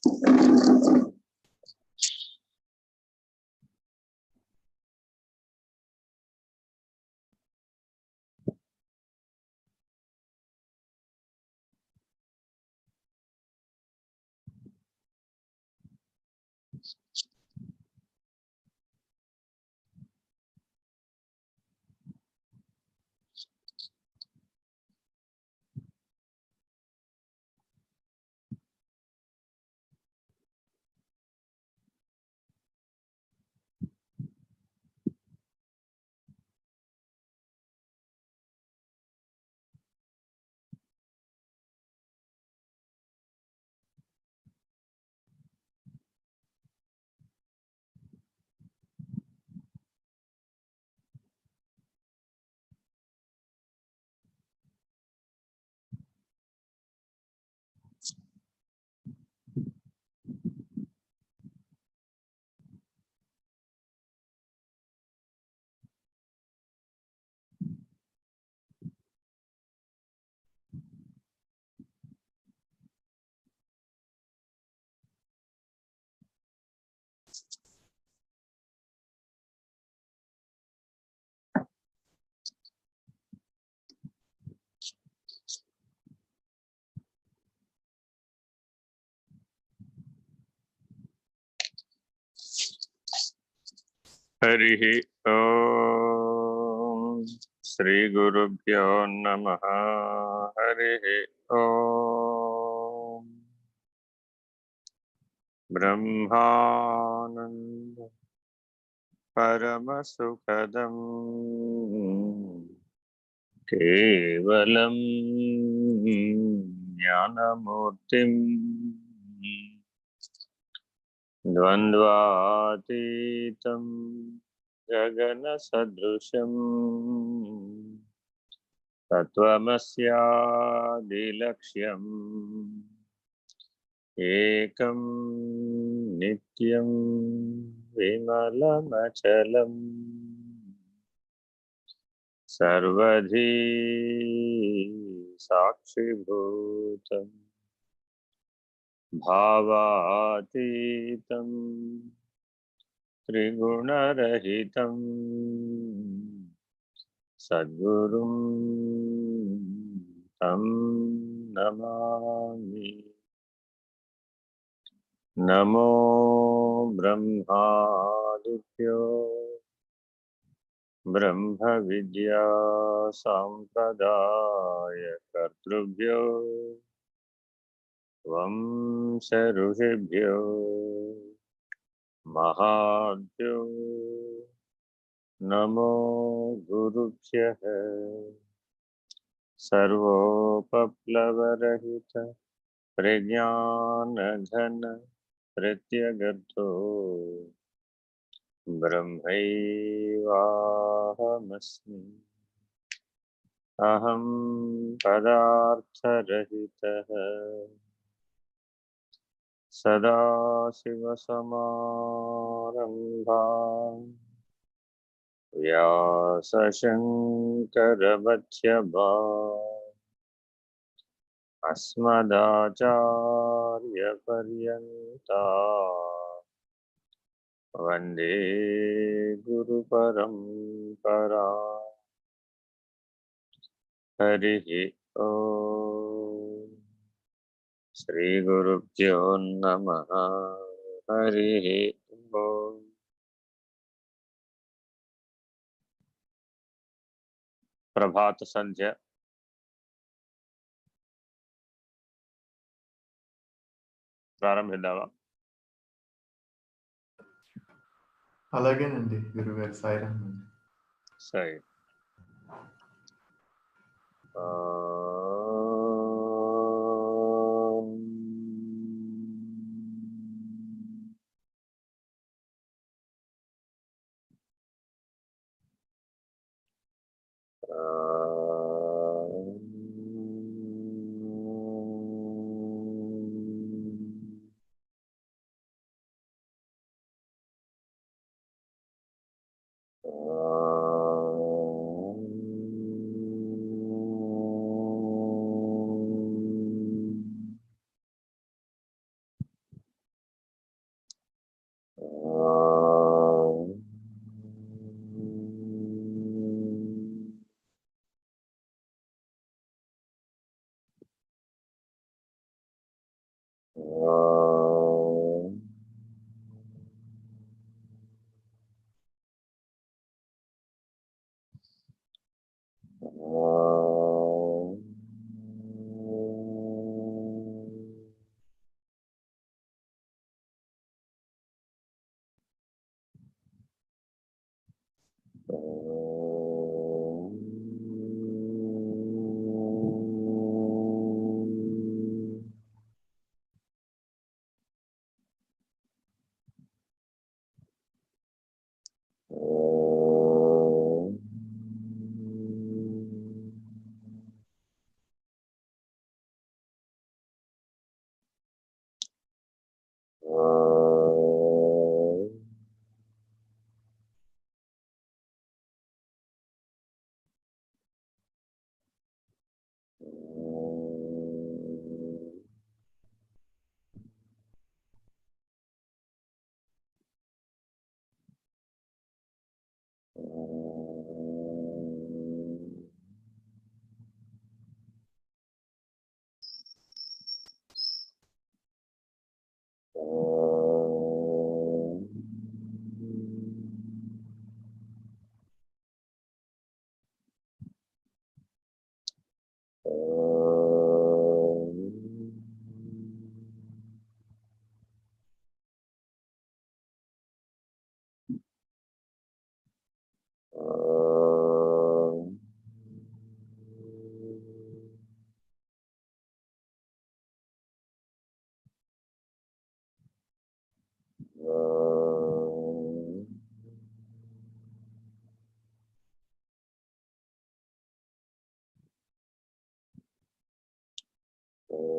हरिः ओम् श्रीगुरुभ्यो नमः। हरिः ओम् ब्रह्मानंद परमसुखदं केवलं ज्ञानमूर्तिं द्वन्द्वातीतं गगनसदृशं तत्त्वमस्यादिलक्ष्यम् एकं नित्यं विमलमचलं सर्वधी साक्षिभूतं भावातीतं त्रिगुणरहितं सद्गुरुं तं नमामि। नमो ब्रह्मादिभ्यो ब्रह्मविद्या संप्रदायकर्तृभ्यो वंश ऋषिभ्यो महाभ्यो नमो गुरुभ्यः। सर्वोपप्लवरहित प्रज्ञानघन प्रत्यगर्थो ब्रह्मैवाहमस्मि। अहं पदार्थरहितः सदाशिवसमारम्भां व्यासशङ्करमध्यमाम् अस्मदाचार्यपर्यन्ताम् वन्दे गुरुपरम्पराम्। हरिः ओम् श्रीगुरुभ्यो नमः। हरिः ओम्। ప్రభాత సంధ్య ప్రారంభిద్దామా? అలాగేనండి గురుగారు. సాయిరామ్. సరే. ఓం. ఓం. ఓం. ఓం.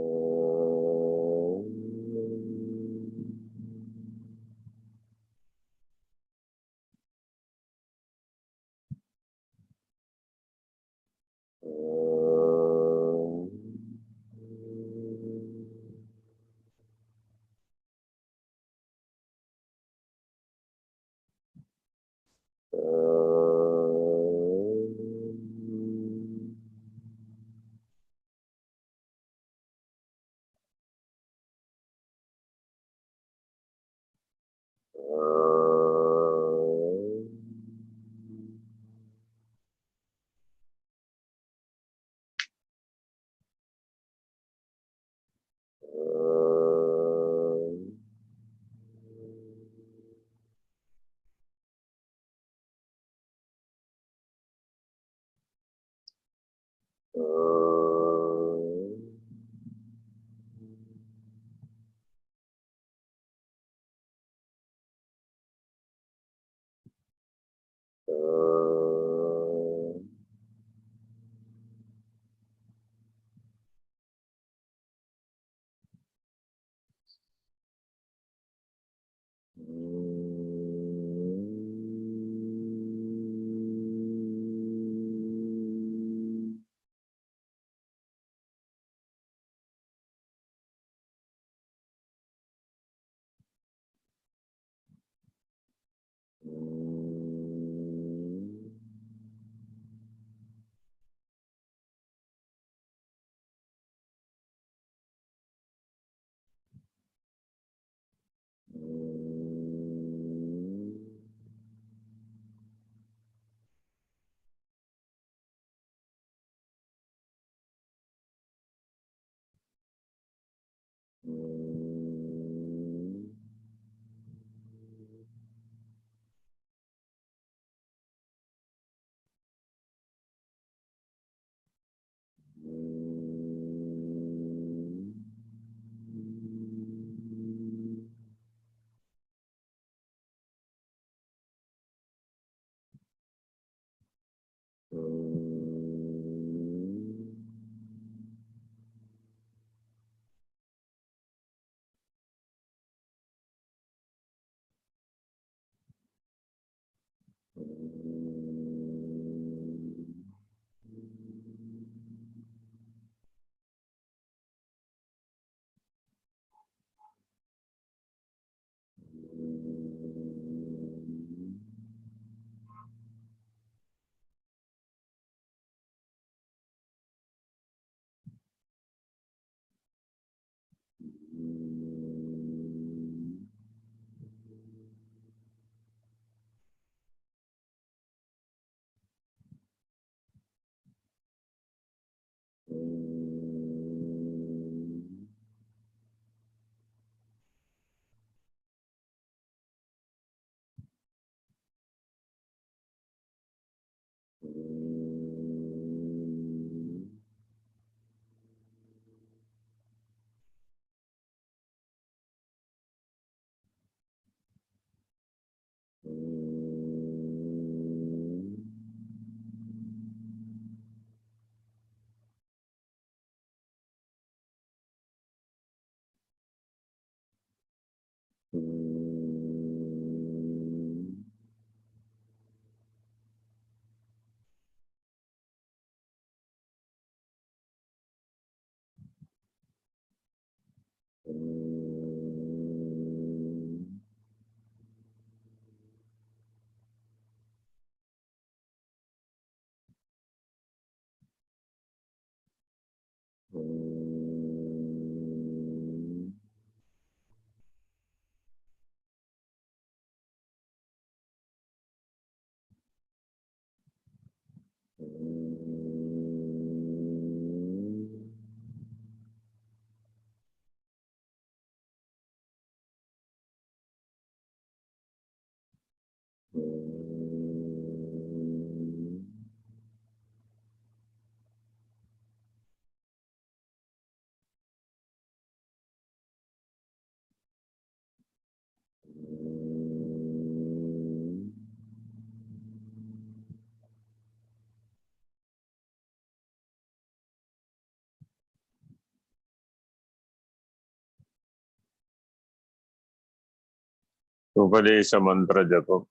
ఉపదేశ మంత్ర జపం.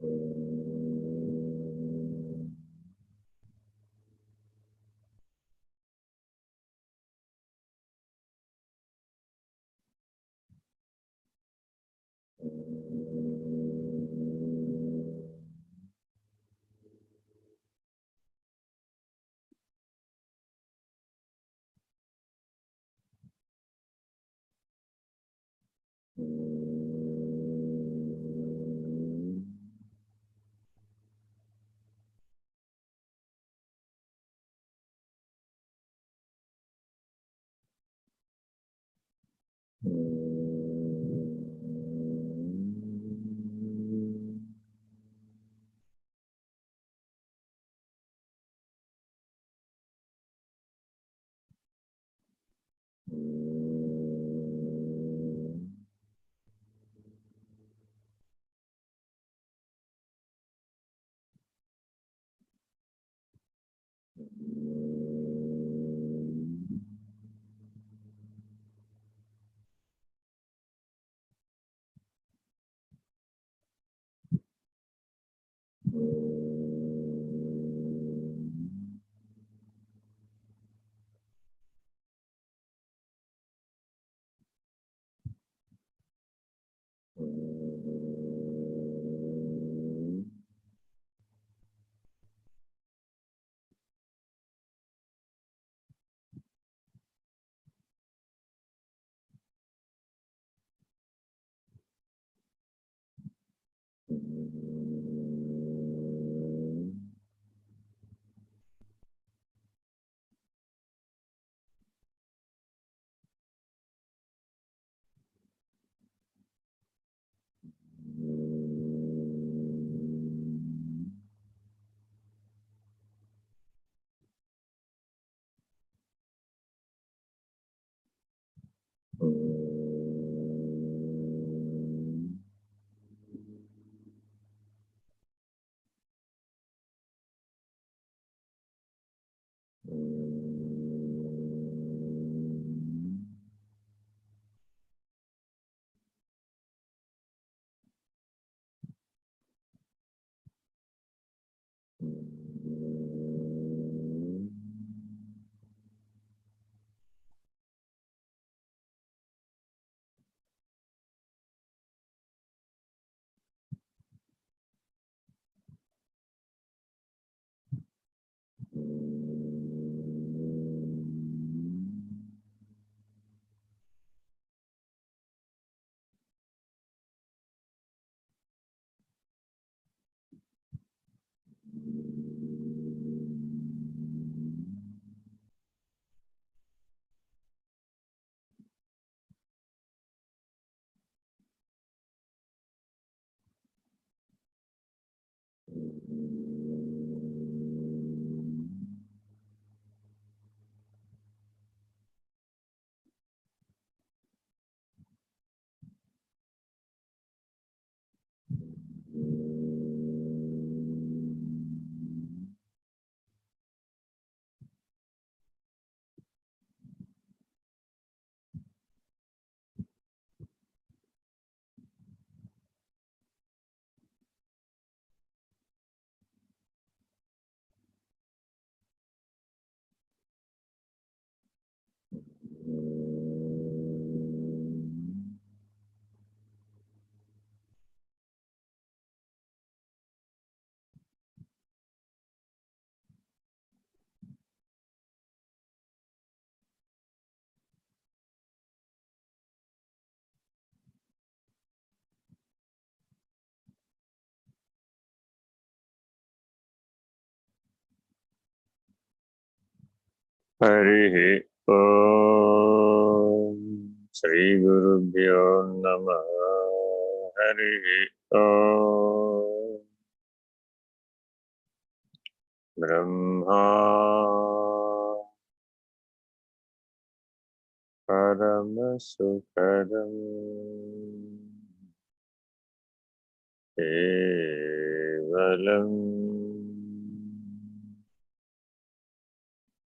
हरिः ॐ श्रीगुरुभ्यो नमः। हरिः ॐ ब्रह्मा परमसुखदम् केवलम्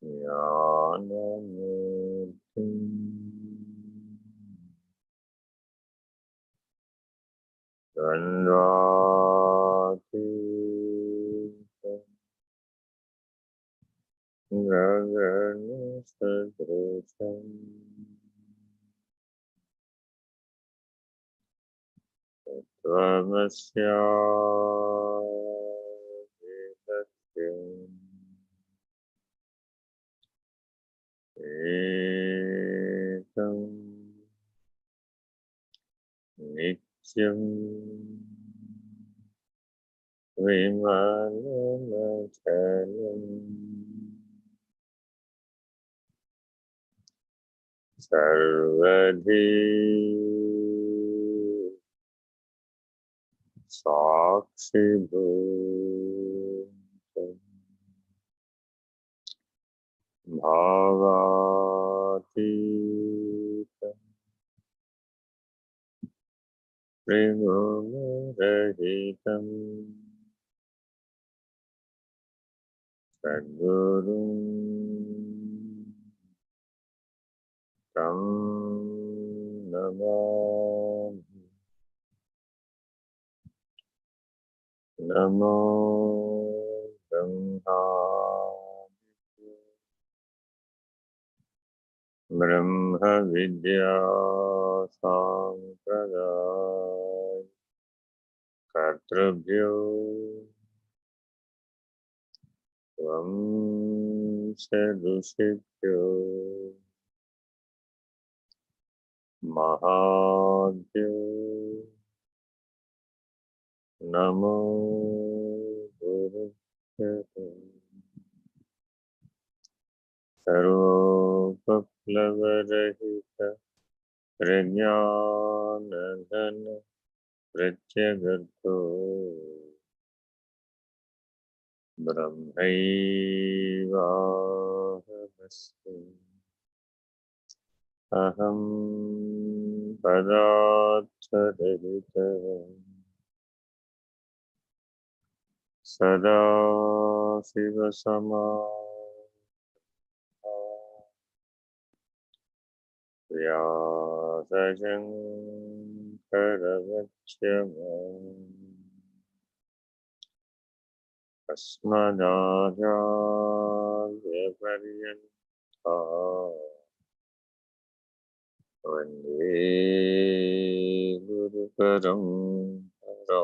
ज्ञानमूर्तिम् द्वन्द्वातीतम् గగనసదృశం త్వమస్యాదిలక్ష్యం ఏకం నిత్యం విమలమచలం సర్వధీ సాక్షిభూతం భావాతీతం త్రిగుణరహితం సద్గురుం తం నమామి. నమో బ్రహ్మ విద్యా సాంప్రదాయ కర్తృభ్యో వంశఋషిభ్యో మహాభ్యో నమో గురుభ్యో. సర్వోపప్లవరహిత ప్రజ్ఞానఘన ప్రత్యగర్భో బ్రహ్మైవాహమస్మి. అహం పదార్థరహితః వ్యాసశంకరమధ్యమాం అస్మదాచార్యపర్యంతం వందే గురుపరంపరా.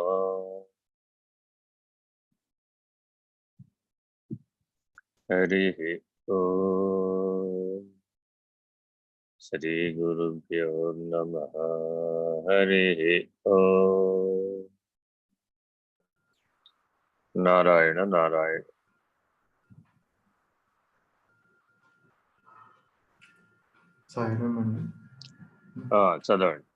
హరి ఓం. శ్రీ గురుభ్యో నమః. హరి ఓం. నారాయణ నారాయణ. సాయిరామండి. చదవండి.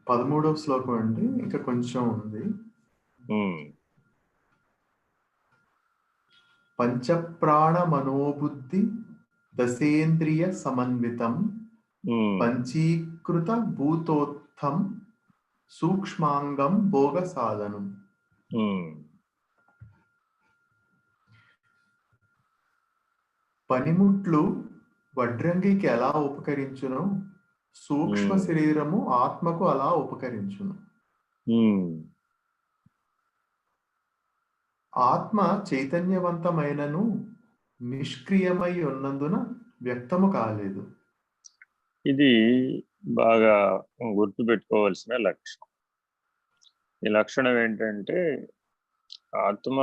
13వ శ్లోకం అండి, ఇంకా కొంచెం ఉంది. పంచప్రాణ మనోబుద్ధి దశేంద్రియ సమన్వితం పంచీకృత భూతోత్థం సూక్ష్మాంగం భోగ సాధనం. పనిముట్లు వడ్రంగికి ఎలా ఉపకరించునో సూక్ష్మ శరీరము ఆత్మకు అలా ఉపకరించును. ఆత్మ చైతన్యవంతమైనను నిష్క్రియమై ఉన్నందున వ్యక్తము కాలేదు. ఇది బాగా గుర్తుపెట్టుకోవాల్సిన లక్షణం. ఈ లక్షణం ఏంటంటే ఆత్మ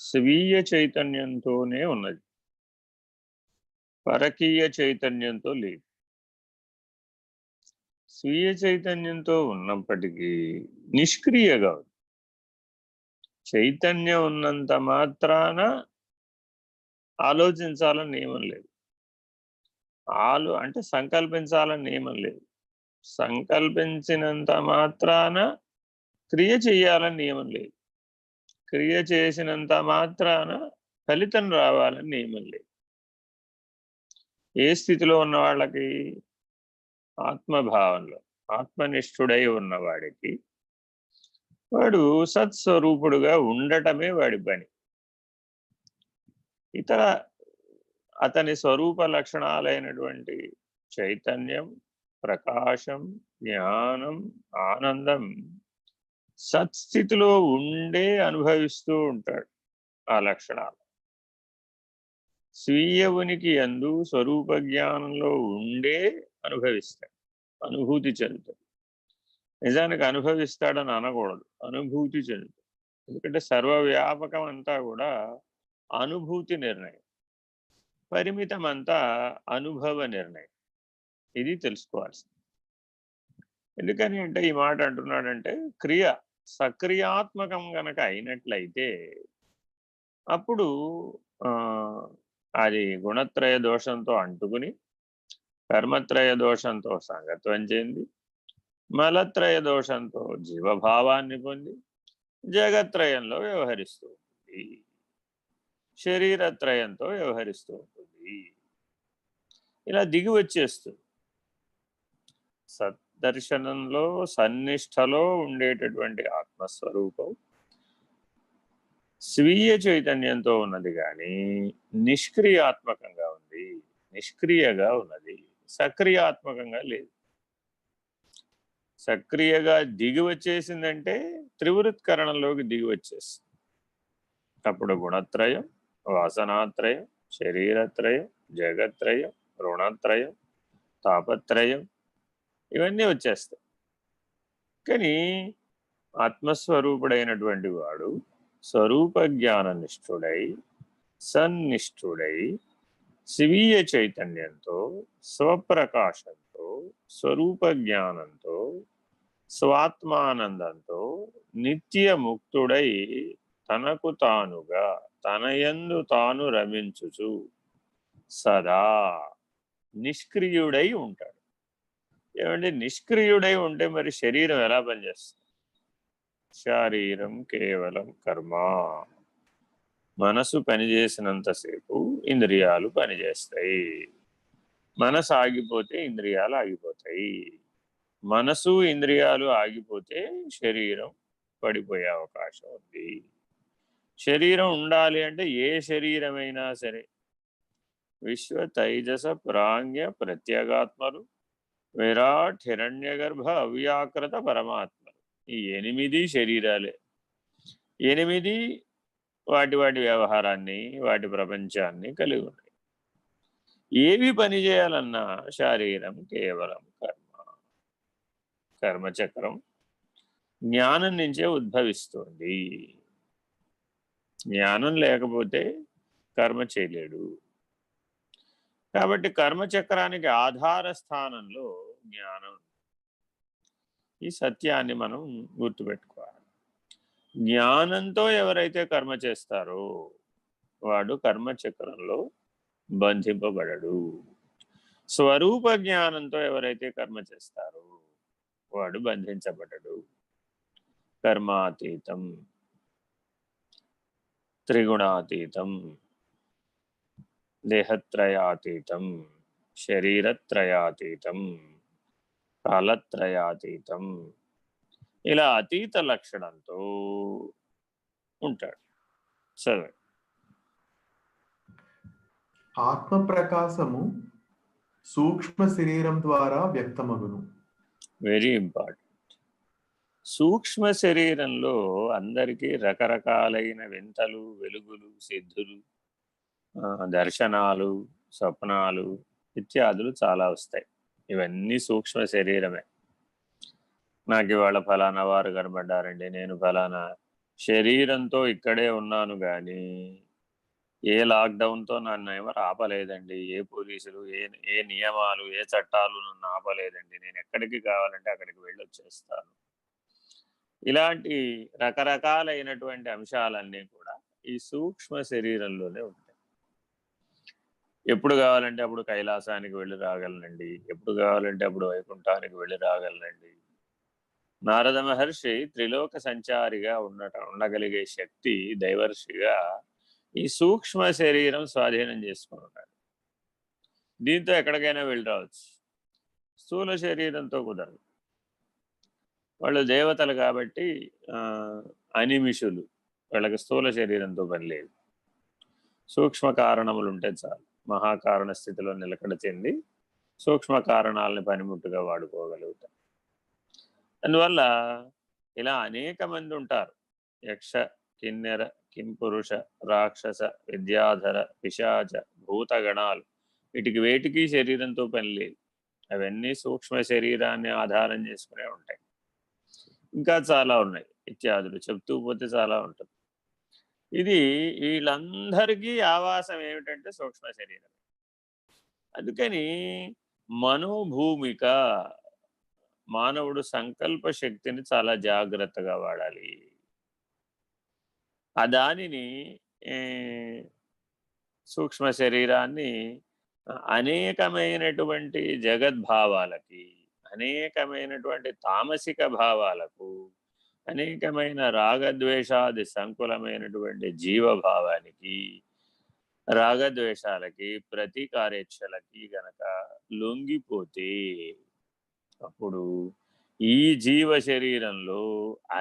స్వీయ చైతన్యంతోనే ఉన్నది, పరకీయ చైతన్యంతో లేదు. స్వీయ చైతన్యంతో ఉన్నప్పటికీ నిష్క్రియగా ఉంది. చైతన్యం ఉన్నంత మాత్రాన ఆలోచించాలని నియమం లేదు. అంటే సంకల్పించాలని నియమం లేదు. సంకల్పించినంత మాత్రాన క్రియ చేయాలని నియమం లేదు. క్రియ చేసినంత మాత్రాన ఫలితం రావాలని నియమం లేదు. ఏ స్థితిలో ఉన్న వాళ్ళకి? ఆత్మభావంలో ఆత్మనిష్ఠుడై ఉన్నవాడికి వాడు సత్స్వరూపుడుగా ఉండటమే వాడి పని. ఇతర అతని స్వరూప లక్షణాలైనటువంటి చైతన్యం, ప్రకాశం, జ్ఞానం, ఆనందం సత్స్థితిలో ఉండే అనుభవిస్తూ ఉంటాడు ఆ లక్షణాలు. స్వీయ ఉనికి యందు స్వరూప జ్ఞానంలో ఉండే అనుభవిస్తాడు, అనుభూతి చెందుతాడు. నిజానికి అనుభవిస్తాడని అనకూడదు, అనుభూతి చెందుతాడు. ఎందుకంటే సర్వవ్యాపకం అంతా కూడా అనుభూతి నిర్ణయం, పరిమితం అంతా అనుభవ నిర్ణయం. ఇది తెలుసుకోవాల్సింది. ఎందుకని అంటే ఈ మాట అంటున్నాడంటే, క్రియ సక్రియాత్మకం గనక అయినట్లయితే అప్పుడు ఆ, అది గుణత్రయ దోషంతో అంటుకుని, కర్మత్రయ దోషంతో సంగత్వం చెంది, మలత్రయ దోషంతో జీవభావాన్ని పొంది జగత్రయంలో వ్యవహరిస్తూ ఉంటుంది, శరీరత్రయంతో వ్యవహరిస్తూ ఉంటుంది. ఇలా దిగి వచ్చేస్తుంది. సద్దర్శనంలో సన్నిష్టలో ఉండేటటువంటి ఆత్మస్వరూపం స్వీయ చైతన్యంతో ఉన్నది కానీ నిష్క్రియాత్మకంగా ఉంది, నిష్క్రియగా ఉన్నది, సక్రియాత్మకంగా లేదు. సక్రియగా దిగి వచ్చేసిందంటే త్రివృత్కరణంలోకి దిగి వచ్చేస్తుంది. అప్పుడు గుణత్రయం, వాసనాత్రయం, శరీరత్రయం, జగత్రయం, రుణత్రయం, తాపత్రయం ఇవన్నీ వచ్చేస్తాయి. కానీ ఆత్మస్వరూపుడైనటువంటి వాడు స్వరూప జ్ఞాన నిష్ఠుడై, సన్నిష్ఠుడై, స్వీయ చైతన్యంతో, స్వప్రకాశంతో, స్వరూప జ్ఞానంతో, స్వాత్మానందంతో నిత్యముక్తుడై తనకు తానుగా తనయందు తాను రమించుచు సదా నిష్క్రియుడై ఉంటాడు. ఏమంటే నిష్క్రియుడై ఉంటే మరి శరీరం ఎలా పనిచేస్తుంది? శారీరం కేవలం కర్మ. మనసు పనిచేసినంతసేపు ఇంద్రియాలు పనిచేస్తాయి. మనసు ఆగిపోతే ఇంద్రియాలు ఆగిపోతాయి. మనసు ఇంద్రియాలు ఆగిపోతే శరీరం పడిపోయే అవకాశం ఉంది. శరీరం ఉండాలి అంటే ఏ శరీరమైనా సరే విశ్వ తైజస ప్రాజ్ఞ ప్రత్యేగాత్మలు, విరాట్ హిరణ్యగర్భ అవ్యాకృత పరమాత్మలు, ఈ 8 శరీరాలే. 8 వాటి వాటి వ్యవహారాన్ని, వాటి ప్రపంచాన్ని కలిగి ఉన్నాయి. ఏవి పని చేయాలన్నా శారీరం కేవలం కర్మ. కర్మచక్రం జ్ఞానం నుంచే ఉద్భవిస్తుంది. జ్ఞానం లేకపోతే కర్మ చేయలేడు. కాబట్టి కర్మచక్రానికి ఆధార స్థానంలో జ్ఞానం. ఈ సత్యాన్ని మనం గుర్తుపెట్టుకోవాలి. జ్ఞానంతో ఎవరైతే కర్మ చేస్తారో వాడు కర్మచక్రంలో బంధింపబడడు. స్వరూప జ్ఞానంతో ఎవరైతే కర్మ చేస్తారో వాడు బంధించబడడు. కర్మాతీతం, త్రిగుణాతీతం, దేహత్రయాతీతం, శరీరత్రయాతీతం, కాలత్రయాతీతం, ఇలా అతీత లక్షణంతో ఉంటాడు. సరే, ఆత్మ ప్రకాశము సూక్ష్మ శరీరం ద్వారా వ్యక్తమగును. Very important. సూక్ష్మ శరీరంలో అందరికీ రకరకాలైన వింతలు, వెలుగులు, సిద్ధులు, దర్శనాలు, స్వప్నాలు ఇత్యాదులు చాలా వస్తాయి. ఇవన్నీ సూక్ష్మ శరీరమే. నాకు ఇవాళ ఫలానా వారు కనబడ్డారండి, నేను ఫలానా శరీరంతో ఇక్కడే ఉన్నాను కానీ ఏ లాక్డౌన్తో నన్ను ఎవరు ఆపలేదండి, ఏ పోలీసులు, ఏ నియమాలు, ఏ చట్టాలు నన్ను ఆపలేదండి, నేను ఎక్కడికి కావాలంటే అక్కడికి వెళ్ళొచ్చేస్తాను. ఇలాంటి రకరకాలైనటువంటి అంశాలన్నీ కూడా ఈ సూక్ష్మ శరీరంలోనే ఉంటాయి. ఎప్పుడు కావాలంటే అప్పుడు కైలాసానికి వెళ్ళి రాగలనండి, ఎప్పుడు కావాలంటే అప్పుడు వైకుంఠానికి వెళ్ళి రాగలనండి. నారద మహర్షి త్రిలోక సంచారిగా ఉండగలిగే శక్తి దైవర్షిగా ఈ సూక్ష్మ శరీరం స్వాధీనం చేసుకుని ఉన్నాడు. దీంతో ఎక్కడికైనా వెళ్ళి రావచ్చు. స్థూల శరీరంతో కుదరదు. వాళ్ళు దేవతలు కాబట్టి అనిమిషులు, వాళ్ళకి స్థూల శరీరంతో పని లేదు. సూక్ష్మ కారణములు ఉంటే చాలు. మహాకారణ స్థితిలో నిలకడ చెంది సూక్ష్మ కారణాలని పనిముట్టుగా వాడుకోగలుగుతారు. అందువల్ల ఇలా అనేక మంది ఉంటారు. యక్ష, కిన్నెర, కింపురుష, రాక్షస, విద్యాధర, పిశాచ, భూతగణాలు, వీటికి వేటికి శరీరంతో పని లేదు. అవన్నీ సూక్ష్మ శరీరాన్ని ఆధారం చేసుకునే ఉంటాయి. ఇంకా చాలా ఉన్నాయి ఇత్యాదులు, చెప్తూ పోతే చాలా ఉంటుంది. ఇది వీళ్ళందరికీ ఆవాసం ఏమిటంటే సూక్ష్మ శరీరం. అందుకని మనోభూమిక, మానవుడు సంకల్ప శక్తిని చాలా జాగ్రత్తగా వాడాలి. ఆ దానిని సూక్ష్మ శరీరాన్ని అనేకమైనటువంటి జగద్భావాలకి, అనేకమైనటువంటి తామసిక భావాలకు, అనేకమైన రాగద్వేషాది సంకులమైనటువంటి జీవభావానికి, రాగద్వేషాలకి, ప్రతీకారేచ్ఛలకి గనక లొంగిపోతే అప్పుడు ఈ జీవ శరీరంలో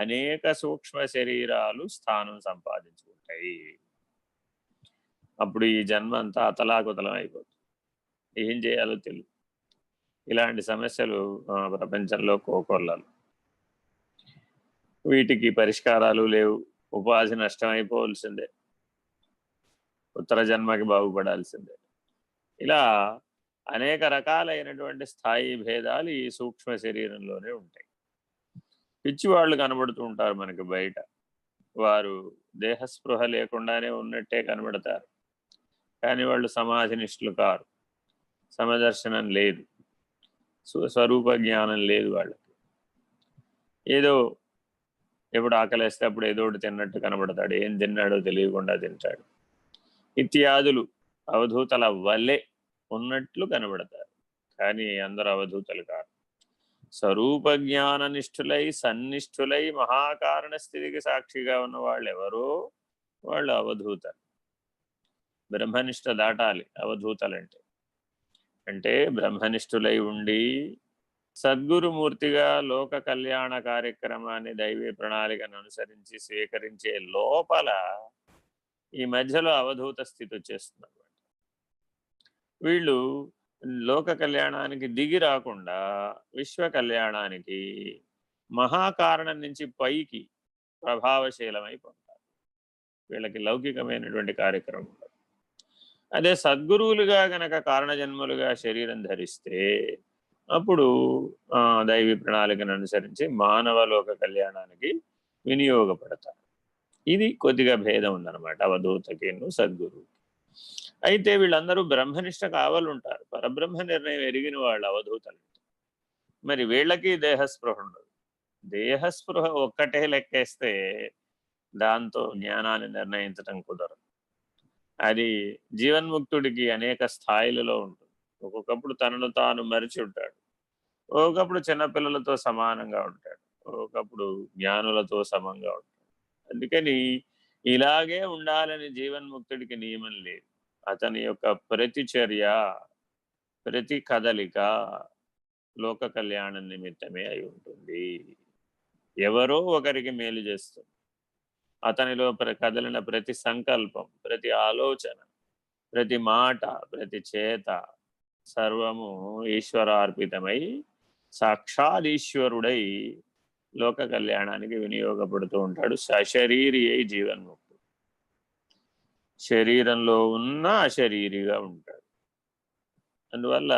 అనేక సూక్ష్మ శరీరాలు స్థానం సంపాదించుకుంటాయి. అప్పుడు ఈ జన్మ అంతా అతలాకుతలం అయిపోతుంది. ఏం చేయాలో తెలియదు. ఇలాంటి సమస్యలు ప్రపంచంలో కోకొల్లలు. వీటికి పరిష్కారాలు లేవు. ఉపాధి నష్టమైపోవలసిందే, ఉత్తర జన్మకి బాగుపడాల్సిందే. ఇలా అనేక రకాలైనటువంటి స్థాయి భేదాలు ఈ సూక్ష్మ శరీరంలోనే ఉంటాయి. పిచ్చివాళ్ళు కనబడుతూ ఉంటారు మనకి బయట. వారు దేహస్పృహ లేకుండానే ఉన్నట్టే కనబడతారు, కానీ వాళ్ళు సమాధినిష్ఠులు కారు. సమదర్శనం లేదు, స్వరూప జ్ఞానం లేదు వాళ్ళకి. ఏదో ఎప్పుడు ఆకలేస్తే అప్పుడు ఏదో ఒకటి తిన్నట్టు కనబడతాడు, ఏం తిన్నాడో తెలియకుండా తింటాడు. ఇత్యాదులు అవధూతల వల్లే ఉన్నట్లు కనబడతారు, కానీ అందరూ అవధూతలు కాదు. స్వరూప జ్ఞాన నిష్ఠులై సన్నిష్ఠులై మహాకారణ స్థితికి సాక్షిగా ఉన్న వాళ్ళు ఎవరో వాళ్ళు అవధూతలు. బ్రహ్మనిష్ట దాటాలి అవధూతలంటే. అంటే బ్రహ్మనిష్ఠులై ఉండి సద్గురుమూర్తిగా లోక కళ్యాణ కార్యక్రమాన్ని దైవీ ప్రణాళికను అనుసరించి స్వీకరించే లోపల ఈ మధ్యలో అవధూత స్థితి వచ్చేస్తుంది అన్నమాట. వీళ్ళు లోక కళ్యాణానికి దిగి రాకుండా విశ్వ కళ్యాణానికి మహాకారణం నుంచి పైకి ప్రభావశీలమైపోతారు. వీళ్ళకి లౌకికమైనటువంటి కార్యక్రమం ఉండదు. అదే సద్గురువులుగా గనక కారణజన్ములుగా శరీరం ధరిస్తే అప్పుడు దైవీ ప్రణాళికను అనుసరించి మానవ లోక కళ్యాణానికి వినియోగపడతారు. ఇది కొద్దిగా భేదం ఉందన్నమాట అవధూతకి సద్గురువుకి. అయితే వీళ్ళందరూ బ్రహ్మనిష్ట కావాలంటారు. పరబ్రహ్మ నిర్ణయం ఎరిగిన వాళ్ళు అవధూతలు. మరి వీళ్ళకి దేహస్పృహ ఉండదు. దేహస్పృహ ఒక్కటే లెక్కేస్తే దాంతో జ్ఞానాన్ని నిర్ణయించడం కుదరదు. అది జీవన్ముక్తుడికి అనేక స్థాయిలలో ఉంటుంది. ఒక్కొక్కప్పుడు తనను తాను మరిచి ఉంటాడు, ఒక్కొక్కప్పుడు చిన్నపిల్లలతో సమానంగా ఉంటాడు, ఒక్కొక్కప్పుడు జ్ఞానులతో సమంగా ఉంటాడు. అందుకని ఇలాగే ఉండాలని జీవన్ముక్తుడికి నియమం లేదు. అతని యొక్క ప్రతి చర్య, ప్రతి కదలిక లోక కళ్యాణం నిమిత్తమే అయి ఉంటుంది. ఎవరో ఒకరికి మేలు చేస్తుంది. అతనిలో కదిలిన ప్రతి సంకల్పం, ప్రతి ఆలోచన, ప్రతి మాట, ప్రతి చేత సర్వము ఈశ్వరార్పితమై సాక్షాత్ ఈశ్వరుడై లోక కళ్యాణానికి వినియోగపడుతూ ఉంటాడు. సశరీరి అయి జీవన్ముక్తుడు. శరీరంలో ఉన్న అశరీరిగా ఉంటాడు. అందువల్ల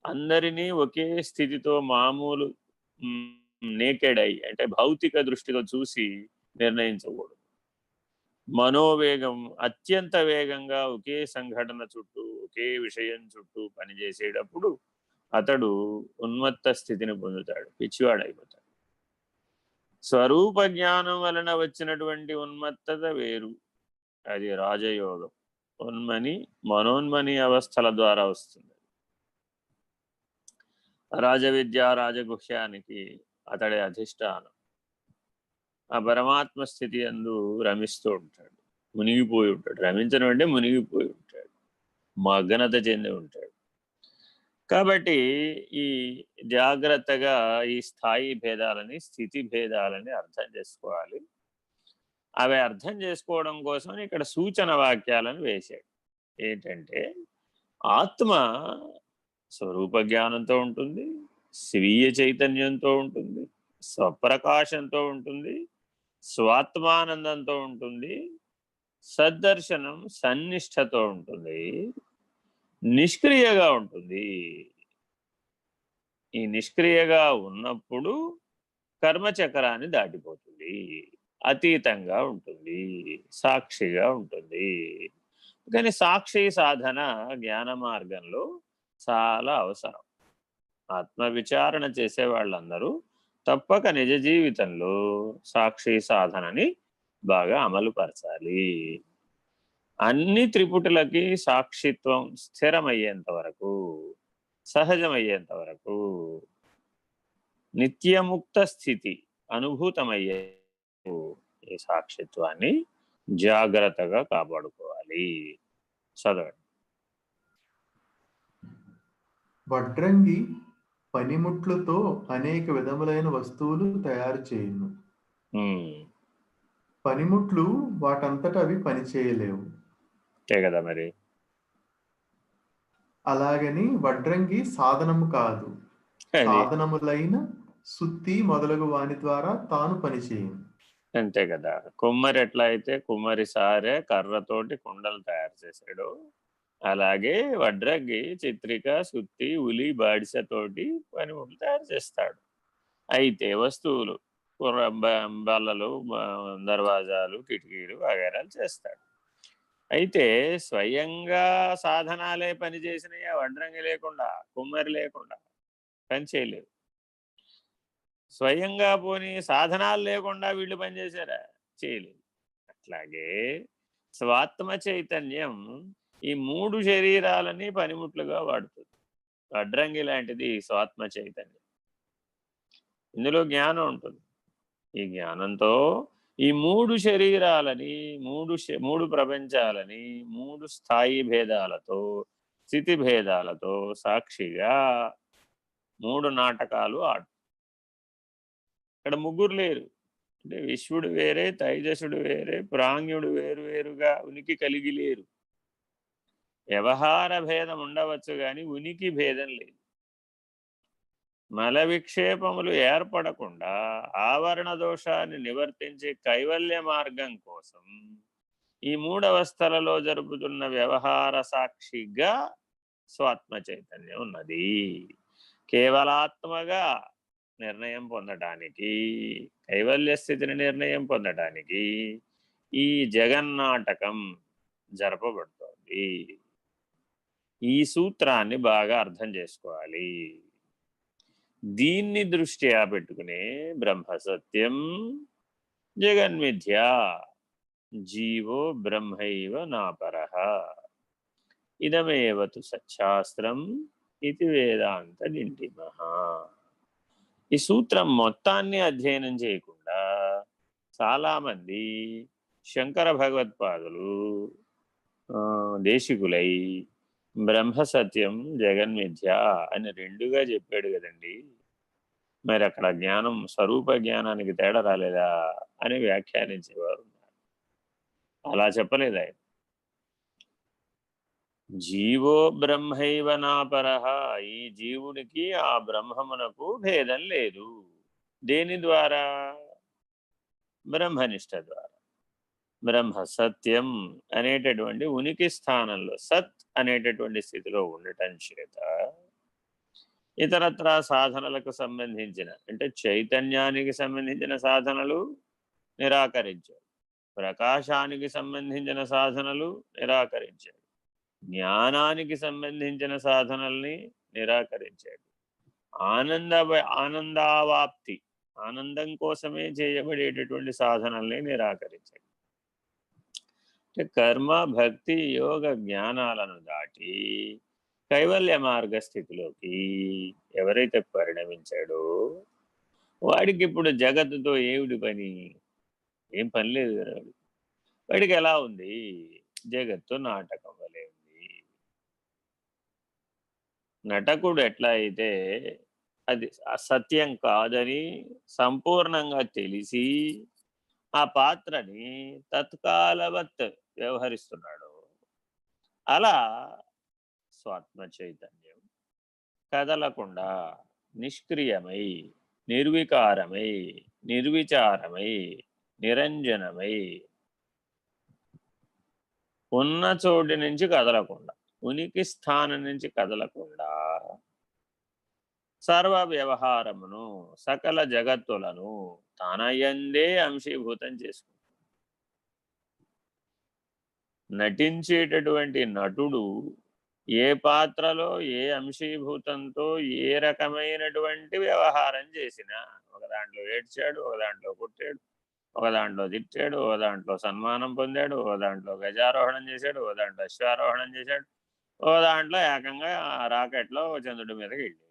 అందరినీ ఒకే స్థితితో మామూలు నేకెడ్ అయి అంటే భౌతిక దృష్టితో చూసి నిర్ణయించకూడదు. మనోవేగం అత్యంత వేగంగా ఒకే సంఘటన చుట్టూ, ఒకే విషయం చుట్టూ పనిచేసేటప్పుడు అతడు ఉన్మత్త స్థితిని పొందుతాడు, పిచ్చివాడైపోతాడు. స్వరూప జ్ఞానం వలన వచ్చినటువంటి ఉన్మత్తత వేరు, అది రాజయోగం. మనోన్మని అవస్థల ద్వారా వస్తుంది. రాజవిద్య రాజగుహ్యానికి అతడి అధిష్టానం. ఆ పరమాత్మ స్థితి అందు రమిస్తూ ఉంటాడు, మునిగిపోయి ఉంటాడు. రమించడం అంటే మునిగిపోయి ఉంటాడు, మగ్నత చెంది ఉంటాడు. కాబట్టి ఈ జాగ్రత్తగా ఈ స్థాయి భేదాలని, స్థితి భేదాలని అర్థం చేసుకోవాలి. అవి అర్థం చేసుకోవడం కోసం ఇక్కడ సూచన వాక్యాలను వేశాడు. ఏంటంటే ఆత్మ స్వరూప జ్ఞానంతో ఉంటుంది, స్వీయ చైతన్యంతో ఉంటుంది, స్వప్రకాశంతో ఉంటుంది, స్వాత్మానందంతో ఉంటుంది, సద్దర్శనం సన్నిష్టతో ఉంటుంది, నిష్క్రియగా ఉంటుంది. ఈ నిష్క్రియగా ఉన్నప్పుడు కర్మచక్రాన్ని దాటిపోతుంది, అతీతంగా ఉంటుంది, సాక్షిగా ఉంటుంది. కానీ సాక్షి సాధన జ్ఞాన మార్గంలో చాలా అవసరం. ఆత్మ విచారణ చేసే వాళ్ళందరూ తప్పక నిజ జీవితంలో సాక్షి సాధనని బాగా అమలుపరచాలి. అన్ని త్రిపుటులకి సాక్షిత్వం స్థిరమయ్యేంత వరకు, సహజమయ్యేంత వరకు, నిత్యముక్త స్థితి అనుభూతమయ్యే ఈ సాక్షిత్వాన్ని జాగ్రత్తగా కాపాడుకోవాలి. చదవండి. వడ్రంగి పనిముట్లతో అనేక విధములైన వస్తువులు తయారు చేయును. పనిముట్లు వాటంతట అవి పనిచేయలేవు. కదా మరి. అలాగని వడ్రంగి సాధనము కాదు, సాధనములైన సుత్తి మొదలగు వాని ద్వారా తాను పనిచేయను. అంతే కదా. కుమ్మరి ఎట్లా అయితే కుమ్మరి సారే కర్రతోటి కుండలు తయారు చేశాడు, అలాగే వడ్రంగి చిత్రిక, సుత్తి, ఉలి, బాడిసతోటి పనిముట్లు తయారు చేస్తాడు. అయితే వస్తువులు బల్లలు, దర్వాజాలు, కిటికీలు వగైరాలు చేస్తాడు. అయితే స్వయంగా సాధనాలే పనిచేసినాయి వడ్రంగి లేకుండా, కుమ్మరి లేకుండా పని చేయలేవు. స్వయంగా పోని సాధనాలు లేకుండా వీళ్ళు పనిచేశారా? చేయలేదు. అట్లాగే స్వాత్మ చైతన్యం ఈ 3 శరీరాలని పనిముట్లుగా వాడుతుంది. వడ్రంగి లాంటిది స్వాత్మ చైతన్యం. ఇందులో జ్ఞానం ఉంటుంది. ఈ జ్ఞానంతో ఈ 3 శరీరాలని, 3 ప్రపంచాలని 3 స్థాయి భేదాలతో, స్థితి భేదాలతో సాక్షిగా 3 నాటకాలు ఆడు. ఇక్కడ ముగ్గురు లేరు. అంటే విశ్వడు వేరే, తైజసుడు వేరే, ప్రాజ్ఞుడు వేరు వేరుగా ఉనికి కలిగి లేరు. వ్యవహార భేదం ఉండవచ్చు కానీ ఉనికి భేదం లేదు. మల విక్షేపములు ఏర్పడకుండా ఆవరణ దోషాన్ని నివర్తించే కైవల్య మార్గం కోసం ఈ 3 అవస్థలలో జరుపుతున్న వ్యవహార సాక్షిగా స్వాత్మ చైతన్యం ఉన్నది. కేవలాత్మగా నిర్ణయం పొందటానికి, కైవల్య స్థితిని నిర్ణయం పొందటానికి ఈ జగన్నాటకం జరపబడుతోంది. ఈ సూత్రాన్ని బాగా అర్థం చేసుకోవాలి. దీన్ని దృష్ట్యా పెట్టుకునే బ్రహ్మ సత్యం, జగన్మిథ్య, జీవో బ్రహ్మైవ నాపరః, ఇదమేవ తు సచ్చాస్త్రం ఇది వేదాంత డిండిమః. ఈ సూత్రం మొత్తాన్ని అధ్యయనం చేయకుండా చాలామంది శంకర భగవత్పాదులు దేశికులై బ్రహ్మ సత్యం, జగన్మిథ్య అని 2గా చెప్పాడు కదండి, మరి అక్కడ జ్ఞానం, స్వరూప జ్ఞానానికి తేడా రాలేదా అని వ్యాఖ్యానించేవారు ఉన్నారు. అలా చెప్పలేదు ఆయన. జీవో బ్రహ్మైవ నాపరః, ఈ జీవునికి ఆ బ్రహ్మమునకు భేదం లేదు. దేని ద్వారా? బ్రహ్మనిష్ట ద్వారా. బ్రహ్మ సత్యం అనేటటువంటి ఉనికి స్థానంలో, సత్ అనేటటువంటి స్థితిలో ఉండటం చేత ఇతరత్రా సాధనలకు సంబంధించిన, అంటే చైతన్యానికి సంబంధించిన సాధనలు నిరాకరించాడు, ప్రకాశానికి సంబంధించిన సాధనలు నిరాకరించాడు, జ్ఞానానికి సంబంధించిన సాధనల్ని నిరాకరించాడు, ఆనందావాప్తి, ఆనందం కోసమే చేయబడేటటువంటి సాధనల్ని నిరాకరించాడు. కర్మ, భక్తి, యోగ జ్ఞానాలను దాటి కైవల్య మార్గ స్థితిలోకి ఎవరైతే పరిణమించాడో వాడికి ఇప్పుడు జగత్తుతో ఏమిటి పని? ఏం పని లేదు కదా. వాడికి ఎలా ఉంది? జగత్తు నాటకం వలె ఉంది. నటకుడు ఎట్లా అయితే అది అసత్యం కాదని సంపూర్ణంగా తెలిసి ఆ పాత్రని తత్కాలవత్ వ్యవహరిస్తున్నాడు, అలా స్వాత్మ చైతన్యం కదలకుండా నిష్క్రియమై నిర్వికారమై, నిర్విచారమై, నిరంజనమై, ఉన్న చోటి నుంచి కదలకుండా, ఉనికి స్థానం నుంచి కదలకుండా సర్వ వ్యవహారమును, సకల జగత్తులను తనయందే అంశీభూతం చేసుకుంటాడు. నటించేటటువంటి నటుడు ఏ పాత్రలో ఏ అంశీభూతంతో ఏ రకమైనటువంటి వ్యవహారం చేసినా, ఒక దాంట్లో ఏడ్చాడు, ఒక దాంట్లో కొట్టాడు, ఒక దాంట్లో తిట్టాడు, ఒక దాంట్లో సన్మానం పొందాడు, ఒక దాంట్లో గజారోహణం చేశాడు, ఒక దాంట్లో అశ్వారోహణం చేశాడు, ఒక దాంట్లో ఏకంగా రాకెట్లో చంద్రుడి మీదకి వెళ్ళాడు.